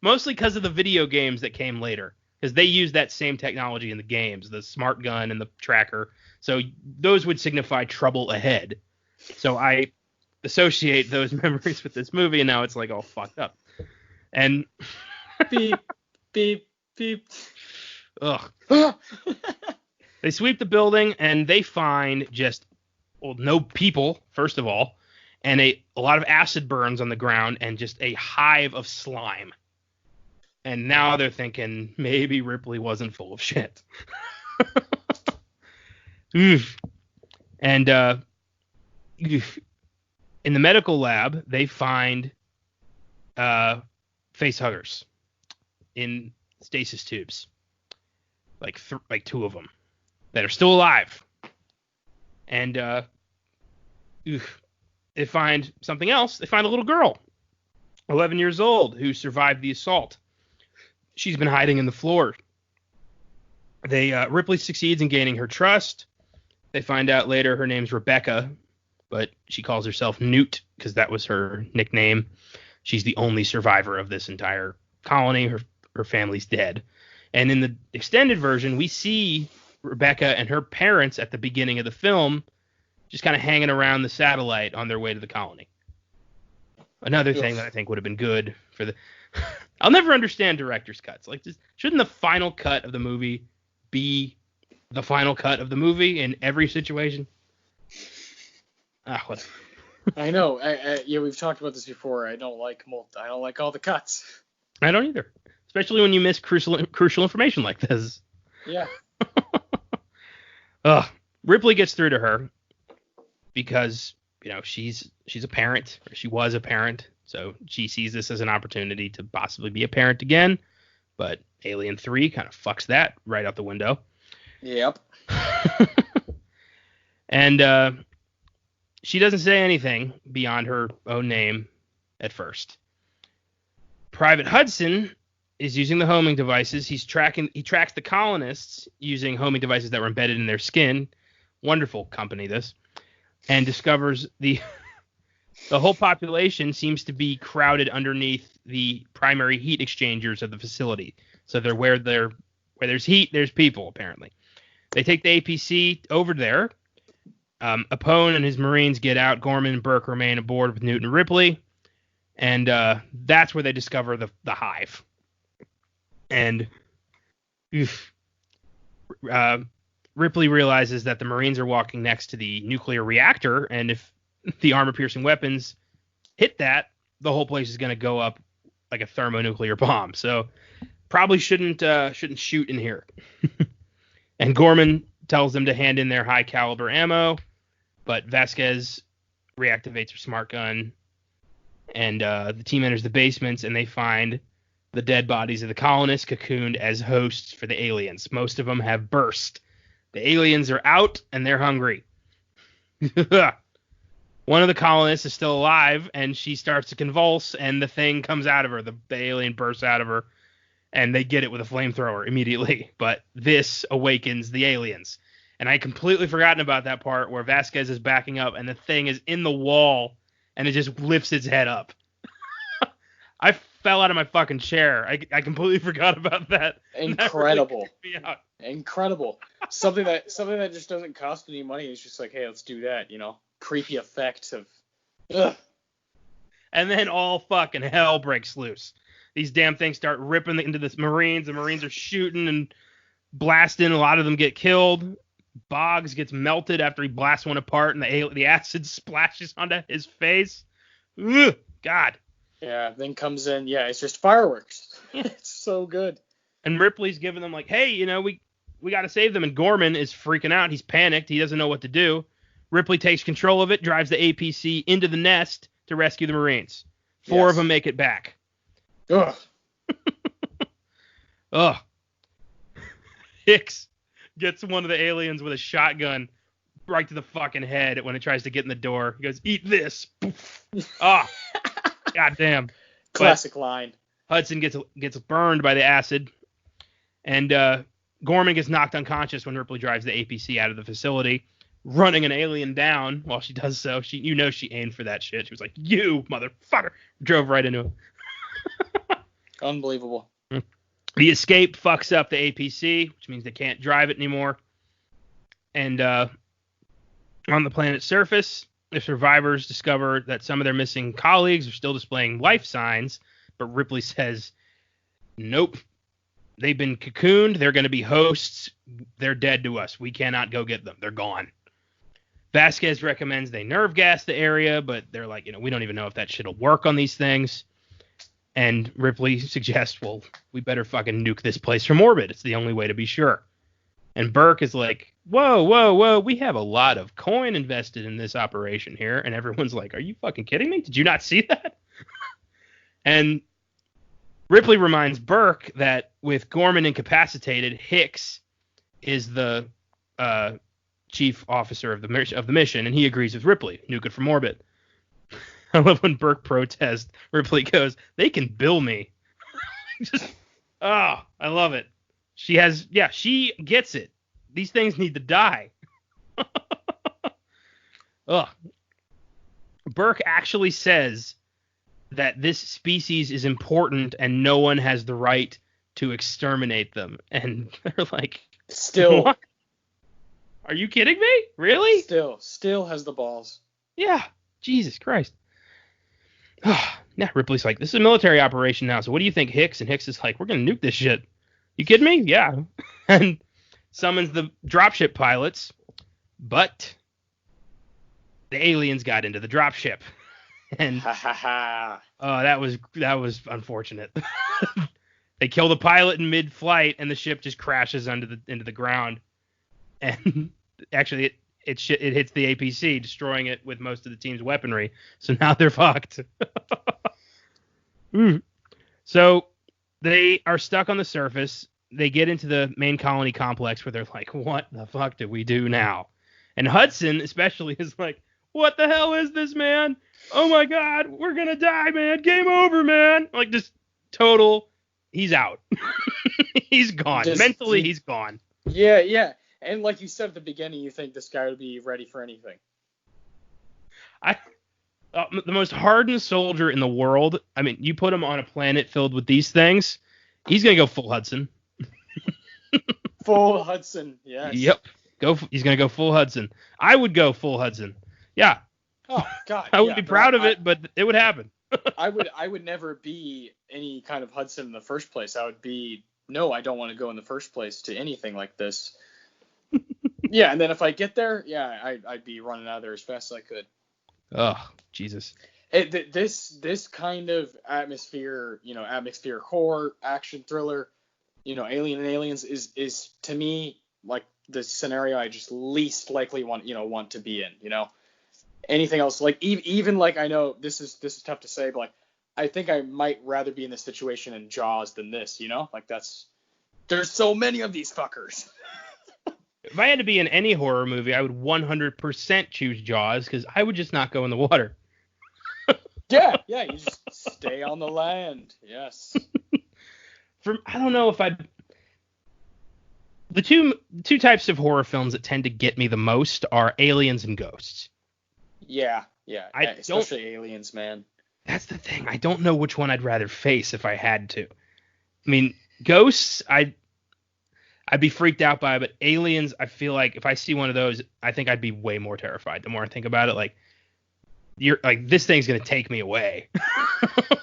Mostly because of the video games that came later, because they use that same technology in the games, the smart gun and the tracker. So those would signify trouble ahead. So I associate those memories with this movie, and now it's like all fucked up. And beep, beep, beep. Ugh. They sweep the building, and they find no people, first of all, and a lot of acid burns on the ground, and just a hive of slime. And now they're thinking maybe Ripley wasn't full of shit. And in the medical lab, they find face huggers in stasis tubes, like two of them that are still alive. And they find something else. They find a little girl, 11 years old, who survived the assault. She's been hiding in the floor. Ripley succeeds in gaining her trust. They find out later her name's Rebecca, but she calls herself Newt because that was her nickname. She's the only survivor of this entire colony. Her family's dead. And in the extended version, we see Rebecca and her parents at the beginning of the film just kind of hanging around the satellite on their way to the colony. Another thing that I think would have been good for the... I'll never understand director's cuts. Like, shouldn't the final cut of the movie be the final cut of the movie in every situation? Whatever. I know. Yeah, we've talked about this before. I don't like all the cuts. I don't either, especially when you miss crucial information like this. Yeah. Ripley gets through to her because she's a parent, or she was a parent, so she sees this as an opportunity to possibly be a parent again. But Alien 3 kind of fucks that right out the window. Yep. And she doesn't say anything beyond her own name at first. Private Hudson is using the homing devices. He tracks the colonists using homing devices that were embedded in their skin. Wonderful company, this. And discovers the whole population seems to be crowded underneath the primary heat exchangers of the facility. So where there's heat, there's people, apparently. They take the APC over there. Apone and his Marines get out. Gorman and Burke remain aboard with Newt and Ripley. And that's where they discover the hive. And Ripley realizes that the Marines are walking next to the nuclear reactor, and if the armor-piercing weapons hit that, the whole place is going to go up like a thermonuclear bomb. So probably shouldn't shoot in here. And Gorman tells them to hand in their high-caliber ammo, but Vasquez reactivates her smart gun, and the team enters the basements, and they find the dead bodies of the colonists cocooned as hosts for the aliens. Most of them have burst. The aliens are out, and they're hungry. One of the colonists is still alive, and she starts to convulse, and the thing comes out of her. The alien bursts out of her, and they get it with a flamethrower immediately. But this awakens the aliens. And I had completely forgotten about that part where Vasquez is backing up, and the thing is in the wall, and it just lifts its head up. I fell out of my fucking chair. I completely forgot about that. Incredible. That really creeped me out. Incredible. Something that just doesn't cost any money. It's just like, hey, let's do that, Creepy effect of ugh. And then all fucking hell breaks loose. These damn things start ripping into the Marines. The Marines are shooting and blasting. A lot of them get killed. Boggs gets melted after he blasts one apart, and the acid splashes onto his face. Ugh, God. Yeah, then comes in, it's just fireworks. It's so good. And Ripley's giving them like, hey, we got to save them. And Gorman is freaking out. He's panicked. He doesn't know what to do. Ripley takes control of it, drives the APC into the nest to rescue the Marines. Four of them make it back. Ugh. Ugh. Hicks gets one of the aliens with a shotgun right to the fucking head when it tries to get in the door. He goes, eat this. Ah. Goddamn. Classic line. Hudson gets burned by the acid. And Gorman gets knocked unconscious when Ripley drives the APC out of the facility, running an alien down. While she does so, she aimed for that shit. She was like, you motherfucker. Drove right into him. Unbelievable. The escape fucks up the APC, which means they can't drive it anymore. And on the planet's surface, the survivors discover that some of their missing colleagues are still displaying life signs, but Ripley says, nope. They've been cocooned. They're going to be hosts. They're dead to us. We cannot go get them. They're gone. Vasquez recommends they nerve gas the area, but they're like, we don't even know if that shit will work on these things. And Ripley suggests, well, we better fucking nuke this place from orbit. It's the only way to be sure. And Burke is like, whoa, we have a lot of coin invested in this operation here. And everyone's like, are you fucking kidding me? Did you not see that? And Ripley reminds Burke that with Gorman incapacitated, Hicks is the chief officer of the mission, and he agrees with Ripley, nuke it from orbit. I love when Burke protests. Ripley goes, they can bill me. I love it. She gets it. These things need to die. Ugh. Burke actually says that this species is important and no one has the right to exterminate them. And they're like, Still. what? Are you kidding me? Really? Still has the balls. Yeah. Jesus Christ. Yeah, Ripley's like, this is a military operation now, so what do you think, Hicks? And Hicks is like, we're going to nuke this shit. You kidding me? Yeah. And summons the dropship pilots, but the aliens got into the dropship. And that was unfortunate. They kill the pilot in mid-flight, and the ship just crashes into the ground. And actually, it hits the APC, destroying it with most of the team's weaponry. So now they're fucked. So they are stuck on the surface. They get into the main colony complex where they're like, what the fuck do we do now? And Hudson especially is like, what the hell is this, man? Oh my God, we're going to die, man. Game over, man. Like, just total, he's out. He's gone. Mentally, he's gone. Yeah. And like you said at the beginning, you think this guy would be ready for anything. The most hardened soldier in the world, I mean, you put him on a planet filled with these things, he's going to go full Hudson. Full Hudson, yes. Yep. He's going to go full Hudson. I would go full Hudson. Yeah. Oh, God. I would be proud of it, but it would happen. I would never be any kind of Hudson in the first place. I would be, no, I don't want to go in the first place to anything like this. Yeah, and then if I get there, yeah, I'd be running out of there as fast as I could. Oh, Jesus. This kind of atmosphere horror, action thriller, Alien and Aliens is to me like the scenario I just least likely want to be in, Anything else, like even like, I know this is tough to say, but like I think I might rather be in this situation in Jaws than this, like there's so many of these fuckers. If I had to be in any horror movie, I would 100% choose Jaws because I would just not go in the water. Yeah, you just stay on the land. Yes. I don't know if I'd. The two types of horror films that tend to get me the most are aliens and ghosts. Yeah, especially aliens, man. That's the thing. I don't know which one I'd rather face if I had to. I mean, ghosts, I'd be freaked out by, but aliens, I feel like if I see one of those, I think I'd be way more terrified. The more I think about it, like, you're like, this thing's gonna take me away.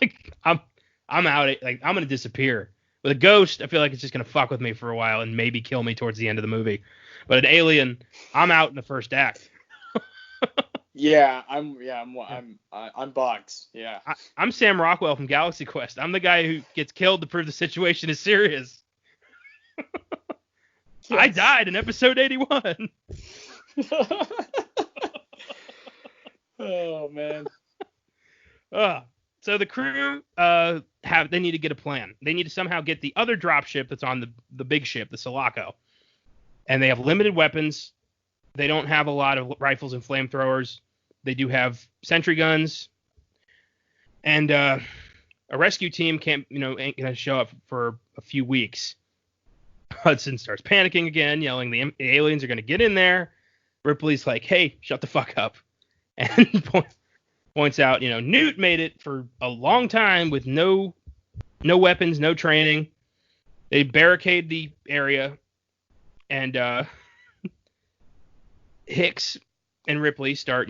Like, I'm out. Like, I'm gonna disappear. With a ghost, I feel like it's just gonna fuck with me for a while and maybe kill me towards the end of the movie. But an alien, I'm out in the first act. Yeah, I'm Boggs. Yeah. I'm Sam Rockwell from Galaxy Quest. I'm the guy who gets killed to prove the situation is serious. Yes. I died in episode 81. Oh, man. So the crew they need to get a plan. They need to somehow get the other dropship that's on the big ship, the Sulaco. And they have limited weapons. They don't have a lot of rifles and flamethrowers. They do have sentry guns. And a rescue team ain't gonna show up for a few weeks. Hudson starts panicking again, yelling the aliens are gonna get in there. Ripley's like, hey, shut the fuck up. And points out, Newt made it for a long time with no weapons, no training. They barricade the area, and Hicks and Ripley start,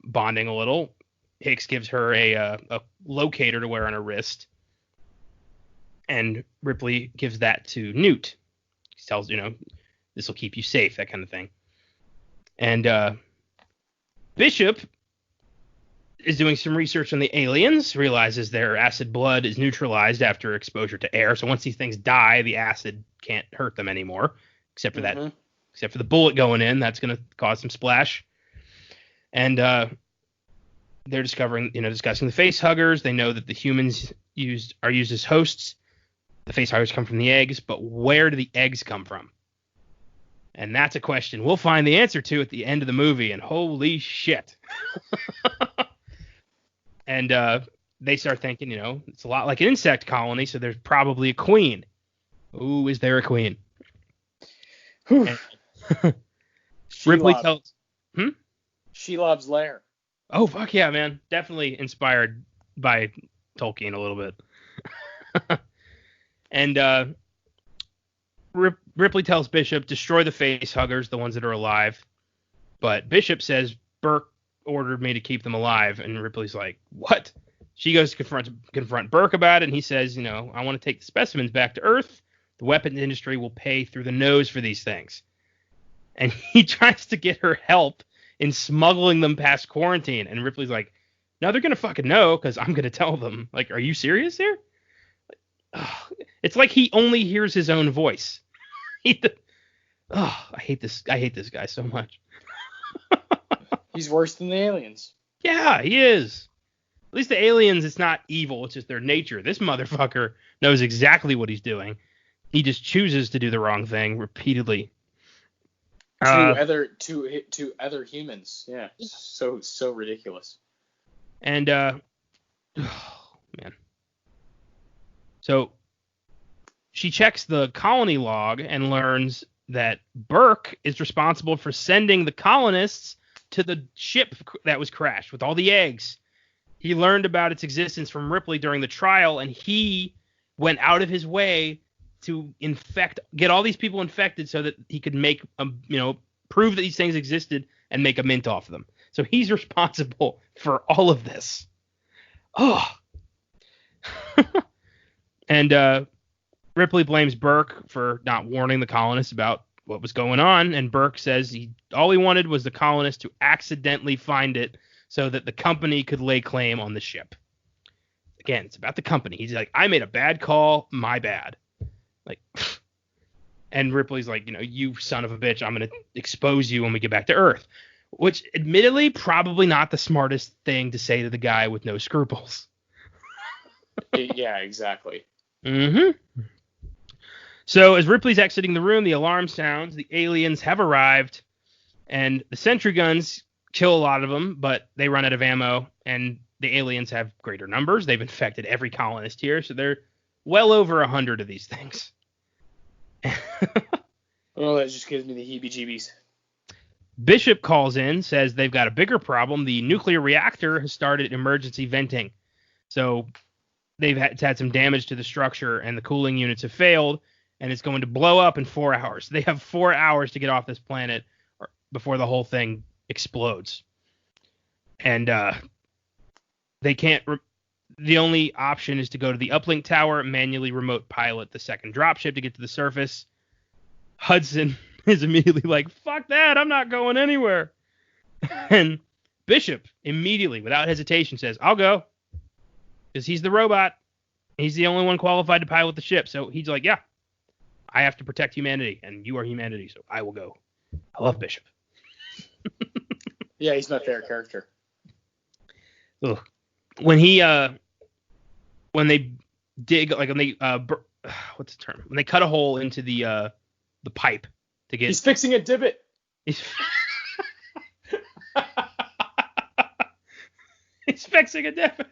bonding a little. Hicks gives her a locator to wear on her wrist, and Ripley gives that to Newt. He tells, this will keep you safe, that kind of thing. And Bishop is doing some research on the aliens, realizes their acid blood is neutralized after exposure to air. So once these things die, the acid can't hurt them anymore, except for that, except for the bullet going in. That's going to cause some splash. And they're discussing the face huggers. They know that the humans are used as hosts. The face huggers come from the eggs, but where do the eggs come from? And that's a question we'll find the answer to at the end of the movie. And holy shit. And they start thinking, it's a lot like an insect colony, so there's probably a queen. Ooh, is there a queen? Whew. And Ripley Shelob. tells. Shelob's lair. Oh, fuck yeah, man. Definitely inspired by Tolkien a little bit. And Ripley tells Bishop, destroy the face huggers, the ones that are alive. But Bishop says, Burke ordered me to keep them alive. And Ripley's like, what? She goes to confront Burke about it, and he says, I want to take the specimens back to Earth. The weapons industry will pay through the nose for these things. And he tries to get her help in smuggling them past quarantine. And Ripley's like, no, they're going to fucking know because I'm going to tell them. Like, are you serious here? It's like he only hears his own voice. I hate this. I hate this guy so much. He's worse than the aliens. Yeah, he is. At least the aliens, it's not evil. It's just their nature. This motherfucker knows exactly what he's doing. He just chooses to do the wrong thing repeatedly. To other humans. Yeah. So ridiculous. And man. So she checks the colony log and learns that Burke is responsible for sending the colonists to the ship that was crashed with all the eggs. He learned about its existence from Ripley during the trial, and he went out of his way to get all these people infected so that he could make, prove that these things existed and make a mint off of them. So he's responsible for all of this. Oh. And Ripley blames Burke for not warning the colonists about what was going on, and Burke says all he wanted was the colonists to accidentally find it so that the company could lay claim on the ship. Again, it's about the company. He's like, I made a bad call, my bad. Like, and Ripley's like, you son of a bitch, I'm going to expose you when we get back to Earth. Which, admittedly, probably not the smartest thing to say to the guy with no scruples. Yeah, exactly. Mm-hmm. So as Ripley's exiting the room, the alarm sounds. The aliens have arrived, and the sentry guns kill a lot of them, but they run out of ammo, and the aliens have greater numbers. They've infected every colonist here, so they're well over 100 of these things. Oh, that just gives me the heebie-jeebies. Bishop calls in, says they've got a bigger problem. The nuclear reactor has started emergency venting. So they've had some damage to the structure, and the cooling units have failed, and it's going to blow up in 4 hours. They have 4 hours to get off this planet before the whole thing explodes. And they can't... the only option is to go to the uplink tower, manually remote pilot the second dropship to get to the surface. Hudson is immediately like, fuck that, I'm not going anywhere. And Bishop immediately, without hesitation, says, I'll go. Because he's the robot. He's the only one qualified to pilot the ship. So he's like, yeah, I have to protect humanity, and you are humanity, so I will go. I love Bishop. Yeah, he's my favorite character. Ugh. When they dig, like when they what's the term? When they cut a hole into the pipe to get. He's fixing a divot. He's fixing a divot.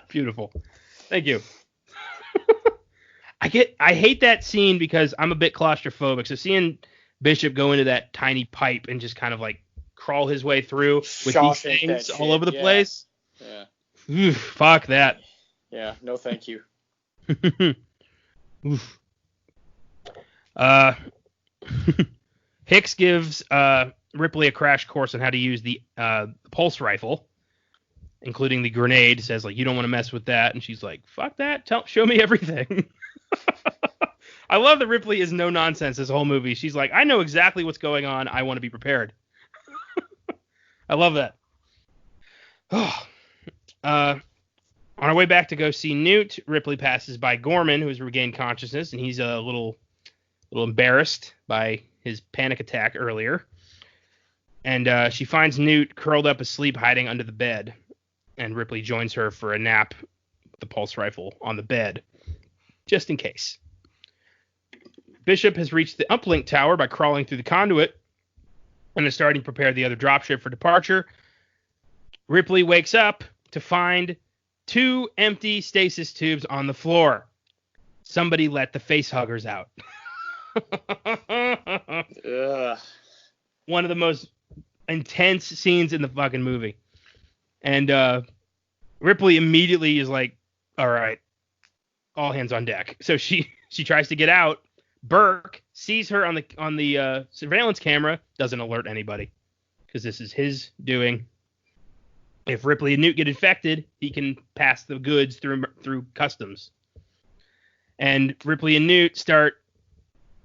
Beautiful. Thank you. I hate that scene because I'm a bit claustrophobic. So seeing Bishop go into that tiny pipe and just kind of like crawl his way through with these things all over the place. Yeah. Oof, fuck that. Yeah. No, thank you. Oof. Hicks gives Ripley a crash course on how to use the pulse rifle, including the grenade. Says like, you don't want to mess with that, and she's like, fuck that. Show me everything. I love that Ripley is no nonsense this whole movie. She's like, I know exactly what's going on. I want to be prepared. I love that. On our way back to go see Newt, Ripley passes by Gorman, who has regained consciousness, and he's a little embarrassed by his panic attack earlier. And she finds Newt curled up asleep, hiding under the bed. And Ripley joins her for a nap with the pulse rifle on the bed, just in case. Bishop has reached the uplink tower by crawling through the conduit and is starting to prepare the other dropship for departure. Ripley wakes up to 2 empty stasis tubes on the floor. Somebody let the face huggers out. Ugh. One of the most intense scenes in the fucking movie. And Ripley immediately is like, all right, all hands on deck. So she tries to get out. Burke sees her on the surveillance camera, doesn't alert anybody because this is his doing. If Ripley and Newt get infected, he can pass the goods through customs. And Ripley and Newt start,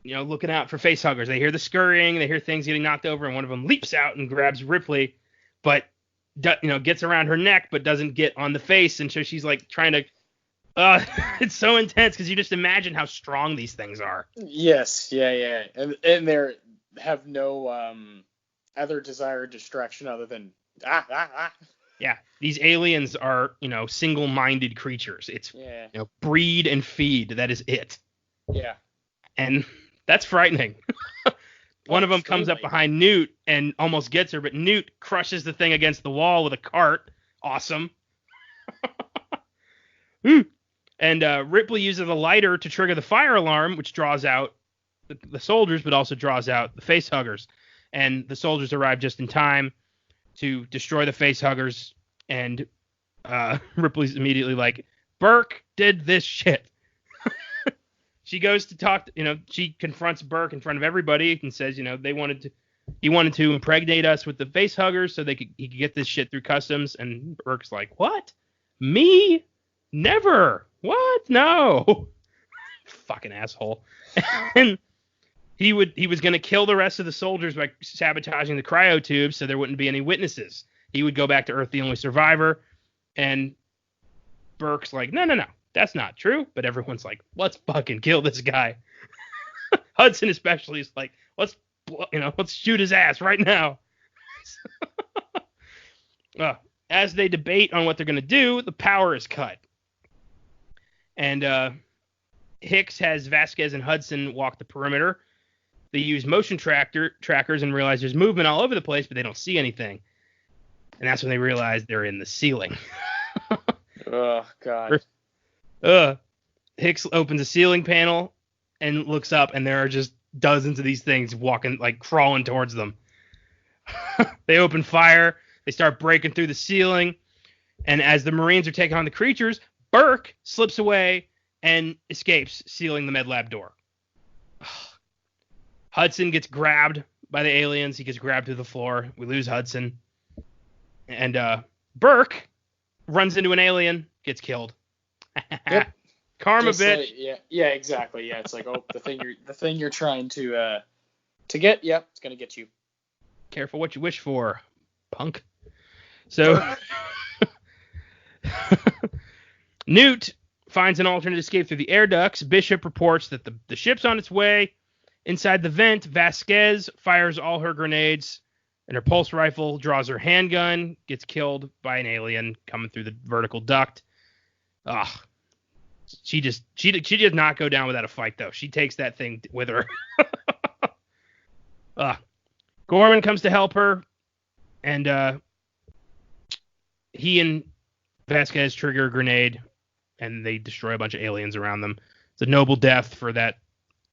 looking out for face huggers. They hear the scurrying, they hear things getting knocked over, and one of them leaps out and grabs Ripley, but gets around her neck, but doesn't get on the face. And so she's like trying to. It's so intense because you just imagine how strong these things are. Yes, yeah, and they have no other desire or distraction other than Yeah, these aliens are, single-minded creatures. It's, breed and feed. That is it. Yeah. And that's frightening. One of them comes up behind Newt and almost gets her, but Newt crushes the thing against the wall with a cart. Awesome. And Ripley uses a lighter to trigger the fire alarm, which draws out the soldiers, but also draws out the face huggers. And the soldiers arrive just in time to destroy the face huggers, and Ripley's immediately like, Burke did this shit. She goes to talk, she confronts Burke in front of everybody and says, he wanted to impregnate us with the face huggers so he could get this shit through customs. And Burke's like, what? Me? Never. What? No. Fucking asshole. And he was going to kill the rest of the soldiers by sabotaging the cryo tubes so there wouldn't be any witnesses. He would go back to Earth the only survivor. And Burke's like, no, that's not true. But everyone's like, let's fucking kill this guy. Hudson especially is like, let's shoot his ass right now. As they debate on what they're going to do, the power is cut. And Hicks has Vasquez and Hudson walk the perimeter. They use motion trackers and realize there's movement all over the place, but they don't see anything. And that's when they realize they're in the ceiling. Oh, God. Hicks opens a ceiling panel and looks up, and there are just dozens of these things walking, like crawling towards them. They open fire. They start breaking through the ceiling. And as the Marines are taking on the creatures, Burke slips away and escapes, sealing the med lab door. Hudson gets grabbed by the aliens. He gets grabbed through the floor. We lose Hudson. And Burke runs into an alien, gets killed. Yep. Karma, Just bitch. like, yeah, exactly. Yeah, it's like, the thing you're trying to get, yep, it's gonna get you. Careful what you wish for, punk. So Newt finds an alternate escape through the air ducts. Bishop reports that the ship's on its way. Inside the vent, Vasquez fires all her grenades, and her pulse rifle draws her handgun, gets killed by an alien coming through the vertical duct. She does not go down without a fight, though. She takes that thing with her. Gorman comes to help her, and he and Vasquez trigger a grenade, and they destroy a bunch of aliens around them. It's a noble death for that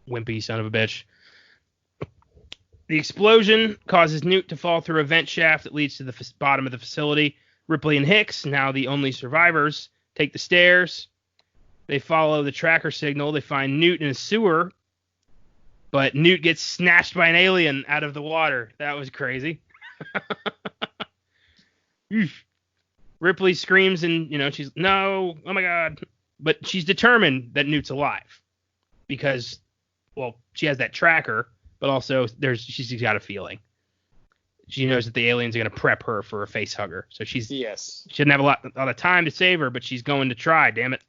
wimpy son of a bitch. The explosion causes Newt to fall through a vent shaft that leads to the bottom of the facility. Ripley and Hicks, now the only survivors, take the stairs. They follow the tracker signal. They find Newt in a sewer, but Newt gets snatched by an alien out of the water. That was crazy. Ripley screams and, she's, no, oh my God. But she's determined that Newt's alive because, well, she has that tracker, but also she's got a feeling. She knows that the aliens are going to prep her for a face hugger. So she doesn't have a lot of time to save her, but she's going to try, damn it.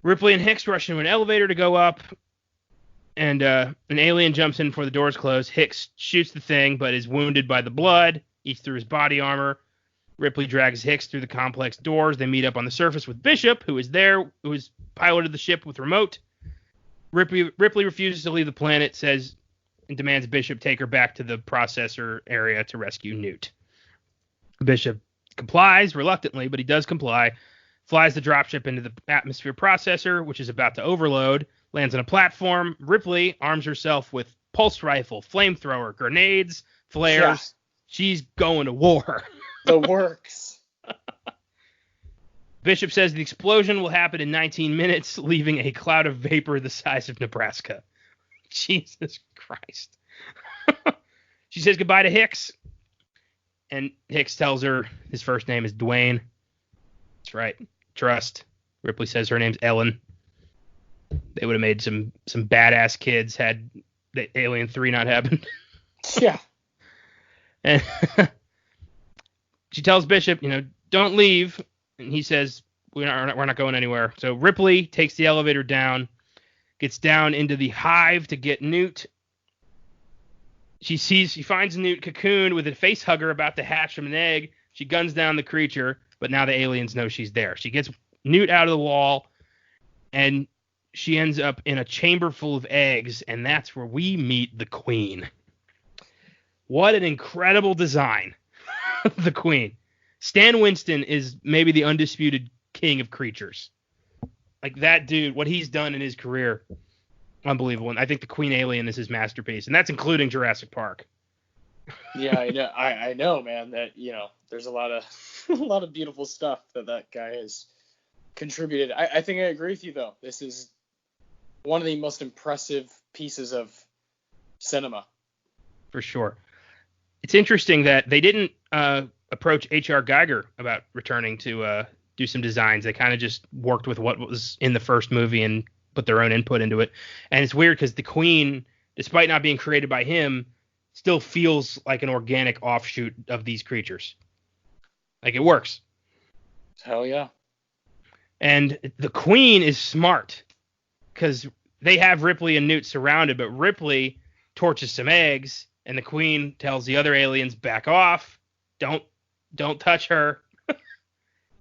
Ripley and Hicks rush into an elevator to go up, and an alien jumps in before the doors close. Hicks shoots the thing, but is wounded by the blood, eats through his body armor. Ripley drags Hicks through the complex doors. They meet up on the surface with Bishop, who is piloted the ship with remote. Ripley refuses to leave the planet, and demands Bishop take her back to the processor area to rescue Newt. Bishop complies reluctantly, but he does comply. flies the dropship into the atmosphere processor, which is about to overload, lands on a platform. Ripley arms herself with pulse rifle, flamethrower, grenades, flares. Yeah. She's going to war. The works. Bishop says the explosion will happen in 19 minutes, leaving a cloud of vapor the size of Nebraska. Jesus Christ. She says goodbye to Hicks, and Hicks tells her his first name is Dwayne. That's right. Trust. Ripley says her name's Ellen. They would have made some badass kids had the Alien 3 not happened. Yeah. And she tells Bishop, don't leave. And he says, we're not going anywhere. So Ripley takes the elevator down, gets down into the hive to get Newt. She finds Newt cocooned with a face hugger about to hatch from an egg. She guns down the creature, but now the aliens know she's there. She gets Newt out of the wall, and she ends up in a chamber full of eggs, and that's where we meet the Queen. What an incredible design. The Queen. Stan Winston is maybe the undisputed king of creatures. Like that dude, what he's done in his career, unbelievable. And I think the Queen Alien is his masterpiece, and that's including Jurassic Park. Yeah, I know. I know, man. That there's a lot of beautiful stuff that guy has contributed. I think I agree with you though. This is one of the most impressive pieces of cinema. For sure. It's interesting that they didn't approach Eyzaguirre about returning to do some designs. They kind of just worked with what was in the first movie and put their own input into it. And it's weird because the Queen, despite not being created by him, still feels like an organic offshoot of these creatures. Like it works. Hell yeah. And the Queen is smart because they have Ripley and Newt surrounded, but Ripley torches some eggs, and the Queen tells the other aliens, back off. Don't touch her.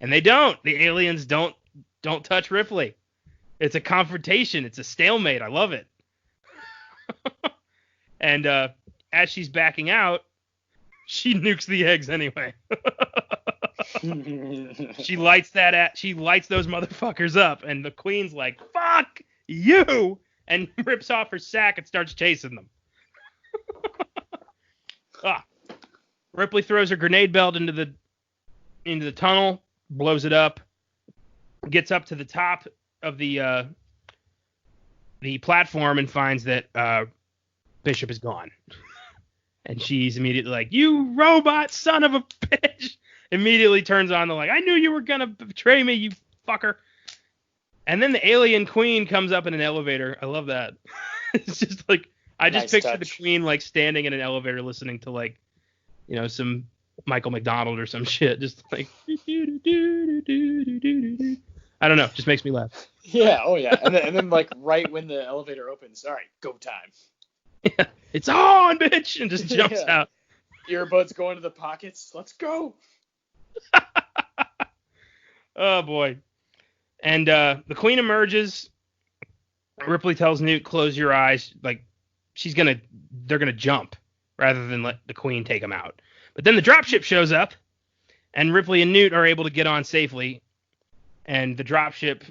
And they don't. The aliens don't touch Ripley. It's a confrontation. It's a stalemate. I love it. And as she's backing out, she nukes the eggs anyway. She lights those motherfuckers up, and the Queen's like, fuck you, and rips off her sack and starts chasing them. Ripley throws her grenade belt into the tunnel, blows it up, gets up to the top of the platform and finds that Bishop is gone. And she's immediately like, you robot son of a bitch! Immediately turns on the like, I knew you were gonna betray me, you fucker. And then the alien Queen comes up in an elevator. I love that. It's just like, I just picture the Queen like standing in an elevator listening to like, some Michael McDonald or some shit. Just like, I don't know. Just makes me laugh. Yeah. Oh yeah. And then like right when the elevator opens, all right, go time. Yeah. It's on, bitch, and just jumps out. Earbuds go into the pockets. Let's go. Oh boy. And the Queen emerges. Ripley tells Newt, close your eyes. Like they're gonna jump rather than let the Queen take them out. But then the dropship shows up, and Ripley and Newt are able to get on safely. And the dropship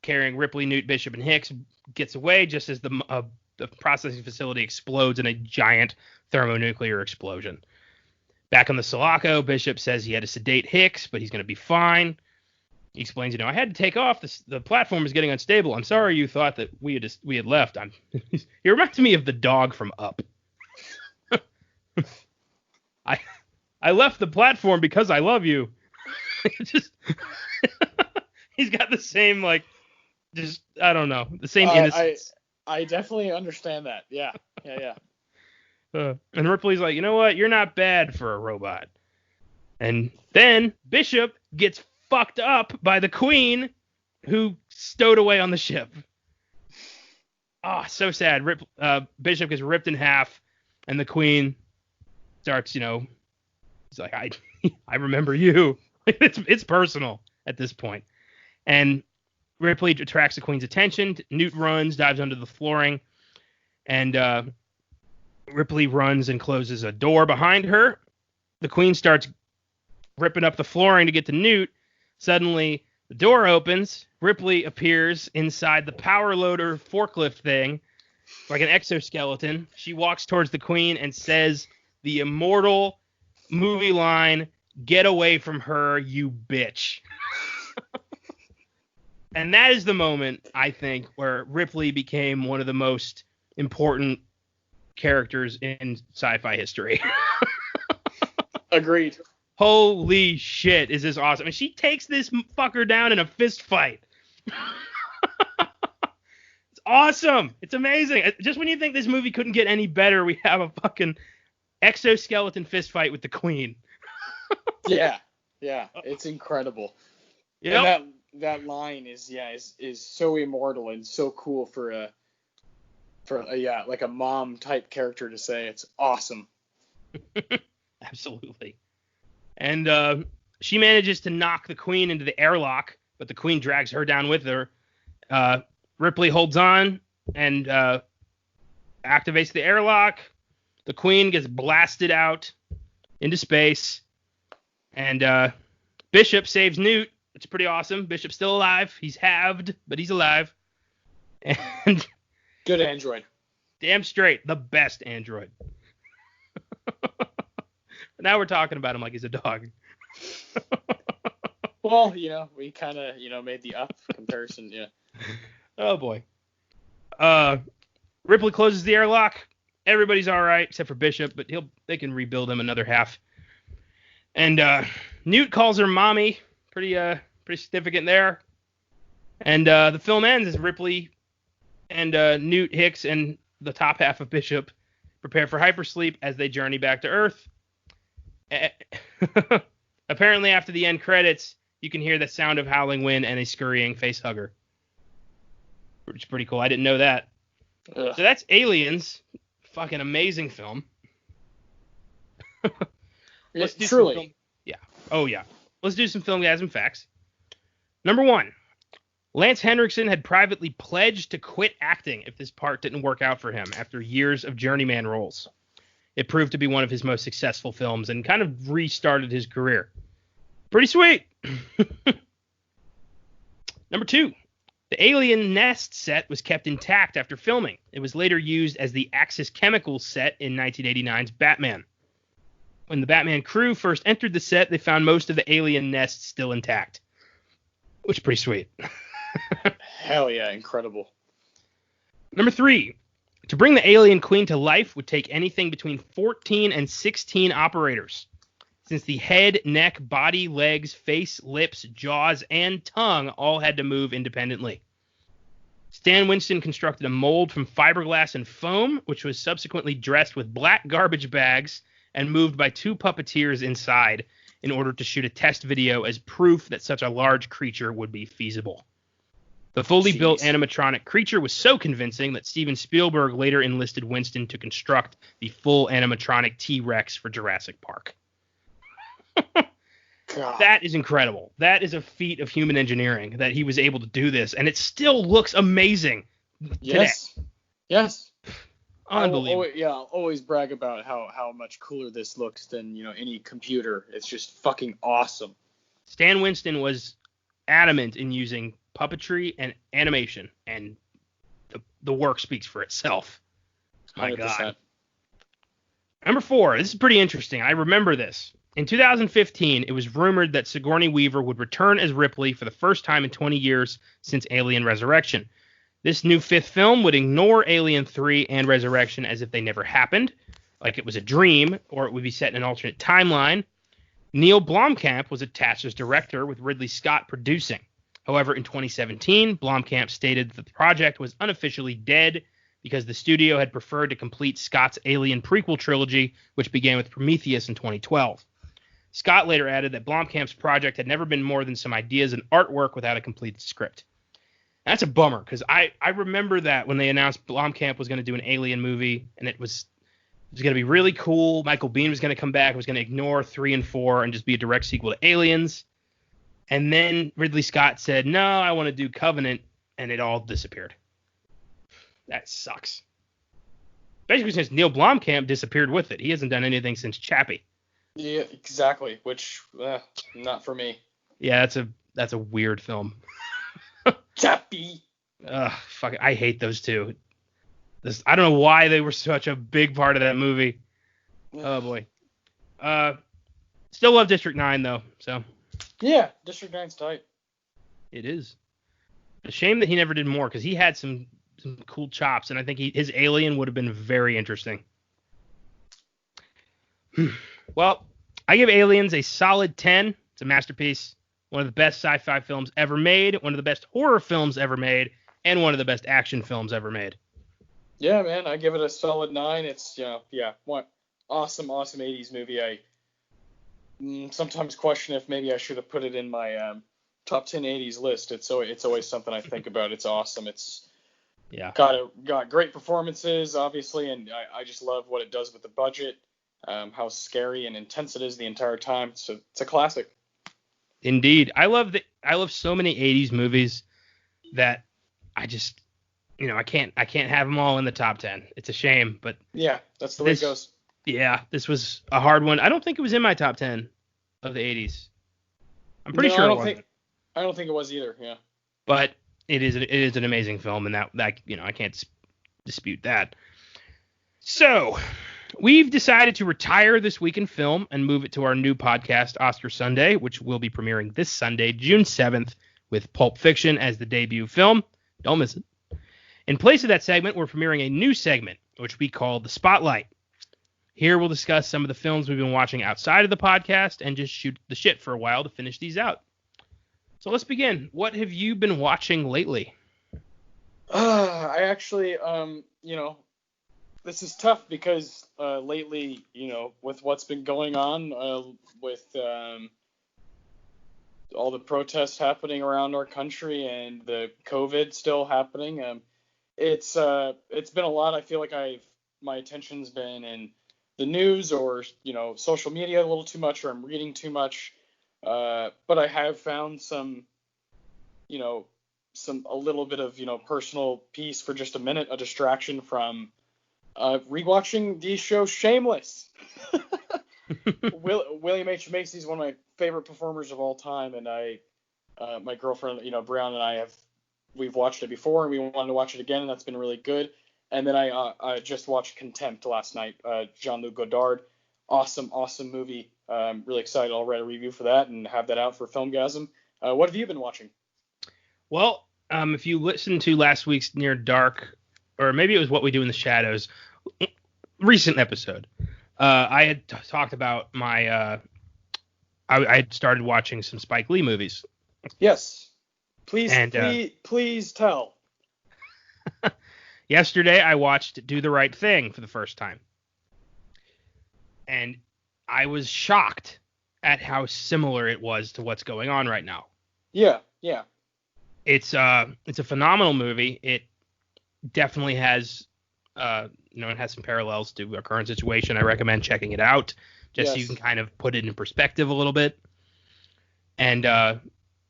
carrying Ripley, Newt, Bishop, and Hicks gets away just as the processing facility explodes in a giant thermonuclear explosion. Back on the Sulaco, Bishop says he had to sedate Hicks, but he's going to be fine. He explains, I had to take off. The platform is getting unstable. I'm sorry you thought that we had left. He reminds me of the dog from Up. I left the platform because I love you. Just he's got the same I don't know, the same innocence. I definitely understand that. Yeah. And Ripley's like, you know what? You're not bad for a robot. And then Bishop gets fucked up by the Queen, who stowed away on the ship. So sad. Bishop gets ripped in half, and the Queen starts, he's like, I remember you. It's personal at this point. And Ripley attracts the Queen's attention. Newt runs, dives under the flooring, and Ripley runs and closes a door behind her. The Queen starts ripping up the flooring to get to Newt. Suddenly, The door opens. Ripley appears inside the power loader forklift thing, like an exoskeleton. She walks towards the Queen and says the immortal movie line, "Get away from her, you bitch." And that is the moment, I think, where Ripley became one of the most important characters in sci-fi history. Agreed. Holy shit, is this awesome. And she takes this fucker down in a fist fight. It's awesome. It's amazing. Just when you think this movie couldn't get any better, we have a fucking exoskeleton fist fight with the Queen. Yeah, it's incredible. Yep. And that line is so immortal and so cool for a like a mom type character to say. It's awesome. Absolutely. And she manages to knock the Queen into the airlock, but the Queen drags her down with her. Ripley holds on and activates the airlock. The Queen gets blasted out into space. And Bishop saves Newt. It's pretty awesome. Bishop's still alive. He's halved, but he's alive. And good android. Damn straight, the best android. Now we're talking about him like he's a dog. Well, we kind of, made the up comparison, yeah. Oh, boy. Ripley closes the airlock. Everybody's all right, except for Bishop, but they can rebuild him another half. And Newt calls her mommy. Pretty significant there. And the film ends as Ripley and Newt Hicks and the top half of Bishop prepare for hypersleep as they journey back to Earth. Apparently, after the end credits, you can hear the sound of howling wind and a scurrying face hugger, which is pretty cool. I didn't know that. Ugh. So that's Aliens. Fucking amazing film. Let's do truly. some film. Yeah. Oh, yeah. Let's do some Filmgazm facts. Number 1. Lance Henriksen had privately pledged to quit acting if this part didn't work out for him after years of journeyman roles. It proved to be one of his most successful films and kind of restarted his career. Pretty sweet. Number 2. The alien nest set was kept intact after filming. It was later used as the Axis Chemicals set in 1989's Batman. When the Batman crew first entered the set, they found most of the alien nest still intact, which is pretty sweet. Hell yeah, incredible. Number 3. To bring the alien queen to life would take anything between 14 and 16 operators, since the head, neck, body, legs, face, lips, jaws, and tongue all had to move independently. Stan Winston constructed a mold from fiberglass and foam, which was subsequently dressed with black garbage bags and moved by 2 puppeteers inside in order to shoot a test video as proof that such a large creature would be feasible. The fully built animatronic creature was so convincing that Steven Spielberg later enlisted Winston to construct the full animatronic T-Rex for Jurassic Park. That is incredible. That is a feat of human engineering that he was able to do this, and it still looks amazing today. Yes. Unbelievable. I'll always brag about how much cooler this looks than any computer. It's just fucking awesome. Stan Winston was adamant in using puppetry and animation, and the work speaks for itself. My 100%. God. Number 4. This is pretty interesting. I remember this. In 2015, it was rumored that Sigourney Weaver would return as Ripley for the first time in 20 years since Alien Resurrection. This new 5th film would ignore Alien 3 and Resurrection as if they never happened, like it was a dream, or it would be set in an alternate timeline. Neil Blomkamp was attached as director, with Ridley Scott producing. However, in 2017, Blomkamp stated that the project was unofficially dead because the studio had preferred to complete Scott's Alien prequel trilogy, which began with Prometheus in 2012. Scott later added that Blomkamp's project had never been more than some ideas and artwork without a completed script. That's a bummer, because I remember that when they announced Blomkamp was going to do an Alien movie, and it was going to be really cool. Michael Biehn was going to come back, was going to ignore 3 and 4 and just be a direct sequel to Aliens. And then Ridley Scott said, no, I want to do Covenant, and it all disappeared. That sucks. Basically, since Neil Blomkamp disappeared with it. He hasn't done anything since Chappie. Yeah, exactly, which, not for me. Yeah, that's a That's a weird film. Chappie. Ugh, fuck it. I hate those two. I don't know why they were such a big part of that movie. Oh boy. Still love District 9 though. So. Yeah, District 9's tight. It is. A shame that he never did more because he had some cool chops, and I think his Alien would have been very interesting. Well, I give Aliens a solid 10. It's a masterpiece. One of the best sci-fi films ever made, one of the best horror films ever made, and one of the best action films ever made. Yeah, man, I give it a solid 9. It's, one awesome 80s movie. I sometimes question if maybe I should have put it in my top 10 80s list. It's always something I think about. It's awesome. It's got great performances, obviously, and I just love what it does with the budget, how scary and intense it is the entire time. So it's a classic. Indeed. I love so many 80s movies that I just, I can't have them all in the top 10. It's a shame, but yeah, that's the way it goes. Yeah, this was a hard one. I don't think it was in my top 10 of the 80s. I'm pretty sure it wasn't. I don't think it was either, yeah. But it is an amazing film, and that I can't dispute that. So, we've decided to retire This Week in Film and move it to our new podcast, Oscar Sunday, which will be premiering this Sunday, June 7th, with Pulp Fiction as the debut film. Don't miss it. In place of that segment, we're premiering a new segment, which we call The Spotlight. Here we'll discuss some of the films we've been watching outside of the podcast and just shoot the shit for a while to finish these out. So let's begin. What have you been watching lately? I actually, this is tough because lately, with what's been going on with all the protests happening around our country and the COVID still happening, it's been a lot. I feel like my attention's been in the news or social media a little too much, or I'm reading too much. But I have found some a little bit of personal peace for just a minute, a distraction from rewatching the show Shameless. William H. Macy's one of my favorite performers of all time, and my girlfriend, Brown, and we've watched it before, and we wanted to watch it again, and that's been really good. And then I just watched Contempt last night, Jean-Luc Godard. Awesome movie. Really excited. I'll write a review for that and have that out for Filmgazm. What have you been watching? Well, if you listened to last week's Near Dark, or maybe it was What We Do in the Shadows, recent episode, I had talked about I had started watching some Spike Lee movies. Yes. Please tell. Yesterday, I watched Do the Right Thing for the first time. And I was shocked at how similar it was to what's going on right now. Yeah. It's a phenomenal movie. It definitely has, it has some parallels to our current situation. I recommend checking it out just so you can kind of put it in perspective a little bit. And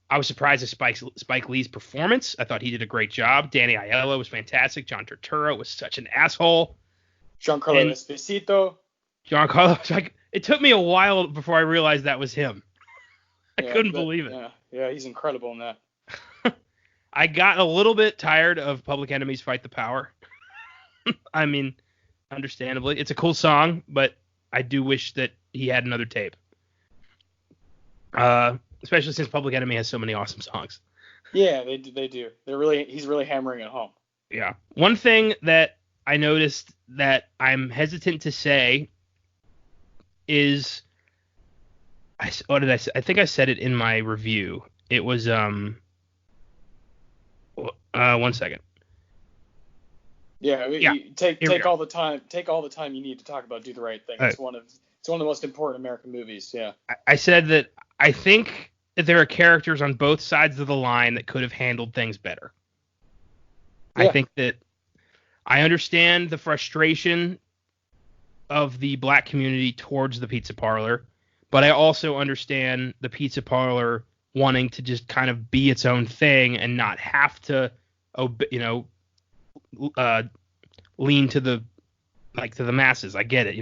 I was surprised at Spike Lee's performance. I thought he did a great job. Danny Aiello was fantastic. John Turturro was such an asshole. Giancarlo Esposito. Giancarlo, it took me a while before I realized that was him. I couldn't believe it. Yeah, he's incredible in that. I got a little bit tired of Public Enemy's Fight the Power. I mean, understandably. It's a cool song, but I do wish that he had another tape. Especially since Public Enemy has so many awesome songs. Yeah, they do. He's really hammering it home. Yeah. One thing that I noticed that I'm hesitant to say is, what did I say? I think I said it in my review. It was one second. Yeah. Take all the time. Take all the time you need to talk about Do the Right Thing. It's one of the most important American movies. Yeah. I said that I think that there are characters on both sides of the line that could have handled things better. Yeah. I think that I understand the frustration of the black community towards the pizza parlor, but I also understand the pizza parlor wanting to just kind of be its own thing and not have to, lean to the masses. I get it.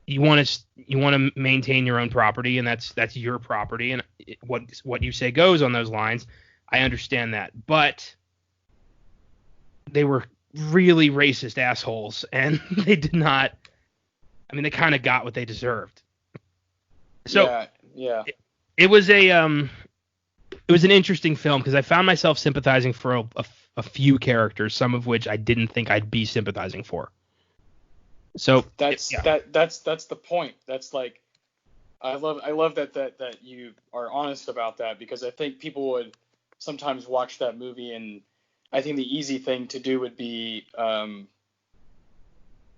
you want to maintain your own property, and that's your property, and what you say goes on those lines. I understand that, but they were really racist assholes, and they did not. I mean, they kind of got what they deserved. So yeah. It was an interesting film because I found myself sympathizing for a few characters, some of which I didn't think I'd be sympathizing for. So that's the point. That's like, I love that you are honest about that, because I think people would sometimes watch that movie, and I think the easy thing to do would be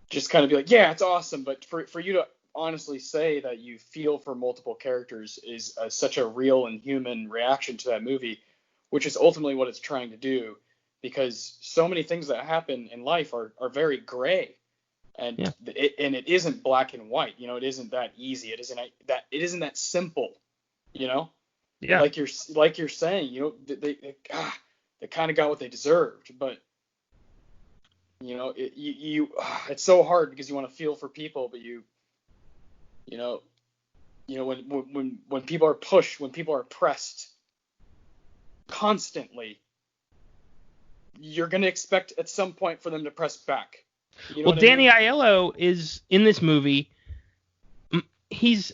just kind of be like, yeah, it's awesome, but for you to honestly say that you feel for multiple characters is such a real and human reaction to that movie, which is ultimately what it's trying to do, because so many things that happen in life are very gray, and it isn't black and white. It isn't that easy. It isn't that simple. Like you're saying, they kind of got what they deserved, but it's so hard because you want to feel for people, but when people are pushed, when people are pressed constantly, you're going to expect at some point for them to press back. Well, Danny Aiello is in this movie. He's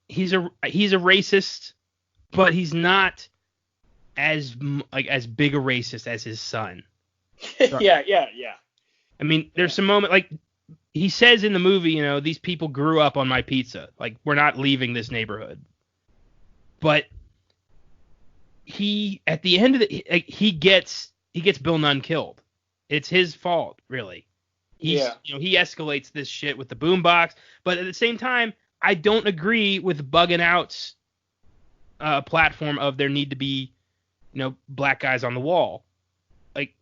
a racist, but he's not as big a racist as his son. Yeah. I mean, there's some moment, like he says in the movie, these people grew up on my pizza. Like, we're not leaving this neighborhood. But he, at the end of he gets Bill Nunn killed. It's his fault, really. He escalates this shit with the boombox, but at the same time, I don't agree with bugging out's platform of there need to be, black guys on the wall. Like,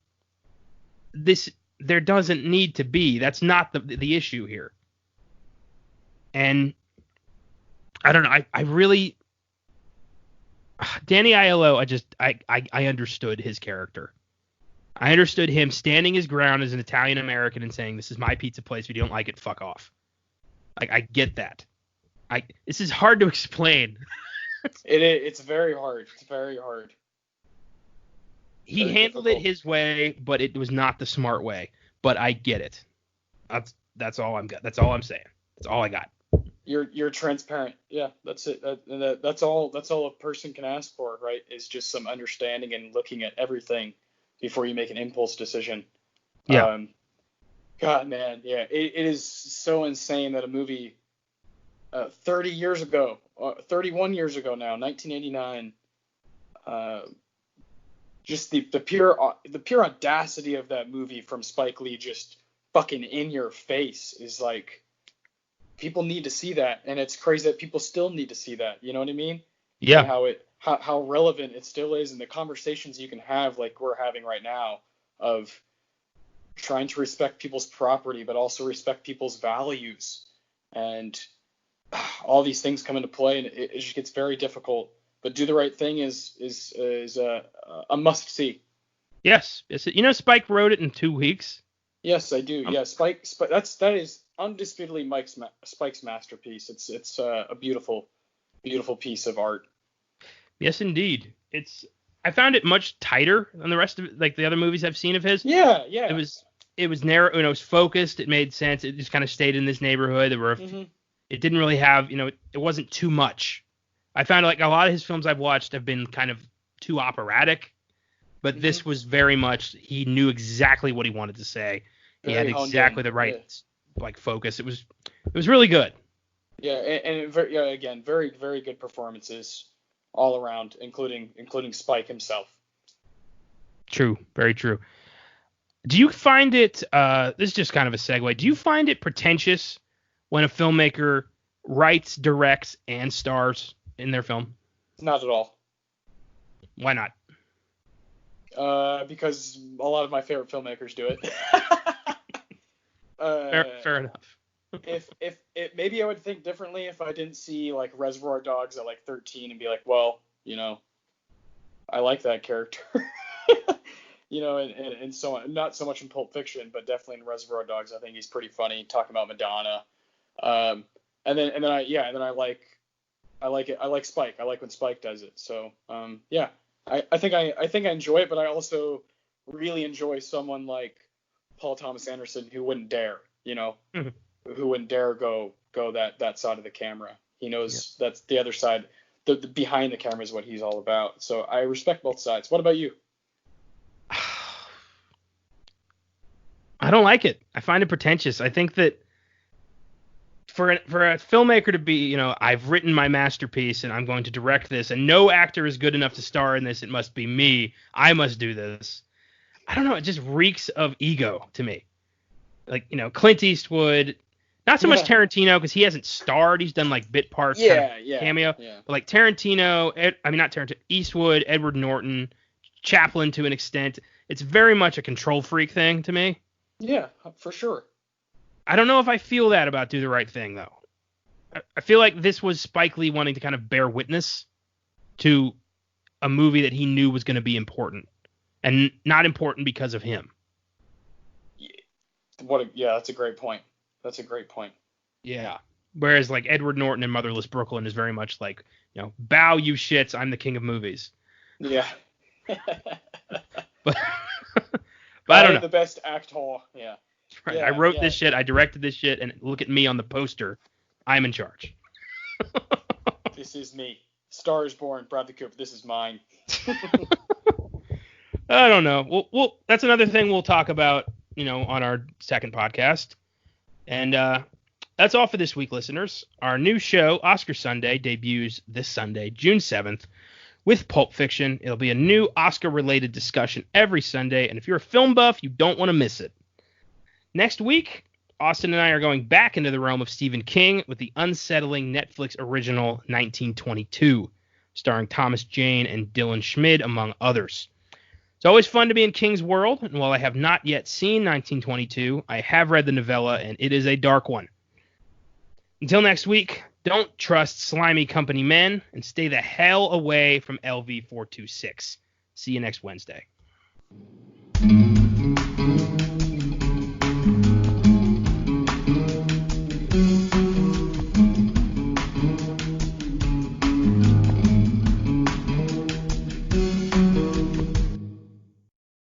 there doesn't need to be. That's not the issue here. And I don't know. I really, Danny Aiello, I understood his character. I understood him standing his ground as an Italian American and saying, "This is my pizza place. If you don't like it, fuck off." I get that. This is hard to explain. It's very hard. It's very hard. He handled it his way, but it was not the smart way. But I get it. That's all I'm got. That's all I'm saying. That's all I got. You're transparent. Yeah, that's it. That's all a person can ask for, right? Is just some understanding and looking at everything before you make an impulse decision. Yeah. God, man, yeah, it is so insane that a movie 31 years ago now, 1989, just the pure audacity of that movie from Spike Lee, just fucking in your face, is like, people need to see that, and it's crazy that people still need to see that. You know what I mean? Yeah. And how relevant it still is, and the conversations you can have, like we're having right now, of trying to respect people's property, but also respect people's values, and all these things come into play, and it just gets very difficult. But Do the Right Thing is a must see. Yes. Spike wrote it in 2 weeks. Yes, I do. Yeah, Spike. That is undisputedly Spike's masterpiece. It's a beautiful, beautiful piece of art. Yes, indeed. I found it much tighter than the rest of it, like the other movies I've seen of his. Yeah. It was narrow, it was focused, it made sense. It just kind of stayed in this neighborhood. It didn't really have, it wasn't too much. I found like a lot of his films I've watched have been kind of too operatic, but this was very much, he knew exactly what he wanted to say. He had exactly the right focus. It was really good. Yeah, and again, very, very good performances all around, including Spike himself. True, very true. Do you find it, this is just kind of a segue, do you find it pretentious when a filmmaker writes, directs, and stars in their film? Not at all. Why not? Because a lot of my favorite filmmakers do it. Fair enough. if maybe I would think differently if I didn't see like Reservoir Dogs at like 13 and be like, well, I like that character. And so on. Not so much in Pulp Fiction, but definitely in Reservoir Dogs. I think he's pretty funny, talking about Madonna. then I like it. I like Spike. I like when Spike does it. So yeah, I think I enjoy it, but I also really enjoy someone like Paul Thomas Anderson who wouldn't dare, Mhm. who wouldn't dare go that side of the camera. He knows that's the other side. The behind the camera is what he's all about. So I respect both sides. What about you? I don't like it. I find it pretentious. I think that for a filmmaker to be, I've written my masterpiece and I'm going to direct this, and no actor is good enough to star in this. It must be me. I must do this. I don't know. It just reeks of ego to me. Like, Clint Eastwood, not so much Tarantino because he hasn't starred. He's done like bit parts, cameo. Yeah. But like Tarantino, not Tarantino, Eastwood, Edward Norton, Chaplin to an extent. It's very much a control freak thing to me. Yeah, for sure. I don't know if I feel that about Do the Right Thing, though. I feel like this was Spike Lee wanting to kind of bear witness to a movie that he knew was going to be important, and not important because of him. That's a great point. Yeah. Whereas like Edward Norton in Motherless Brooklyn is very much like, bow you shits, I'm the king of movies. Yeah. But I don't know. The best actor. Yeah. Right. I wrote this shit. I directed this shit. And look at me on the poster. I'm in charge. This is me. Star is Born. Bradley Cooper. This is mine. I don't know. We'll that's another thing we'll talk about, on our second podcast. And that's all for this week, listeners. Our new show, Oscar Sunday, debuts this Sunday, June 7th. With Pulp Fiction. It'll be a new Oscar-related discussion every Sunday, and if you're a film buff, you don't want to miss it. Next week, Austin and I are going back into the realm of Stephen King with the unsettling Netflix original 1922, starring Thomas Jane and Dylan Schmid, among others. It's always fun to be in King's world, and while I have not yet seen 1922, I have read the novella, and it is a dark one. Until next week, don't trust slimy company men, and stay the hell away from LV-426. See you next Wednesday.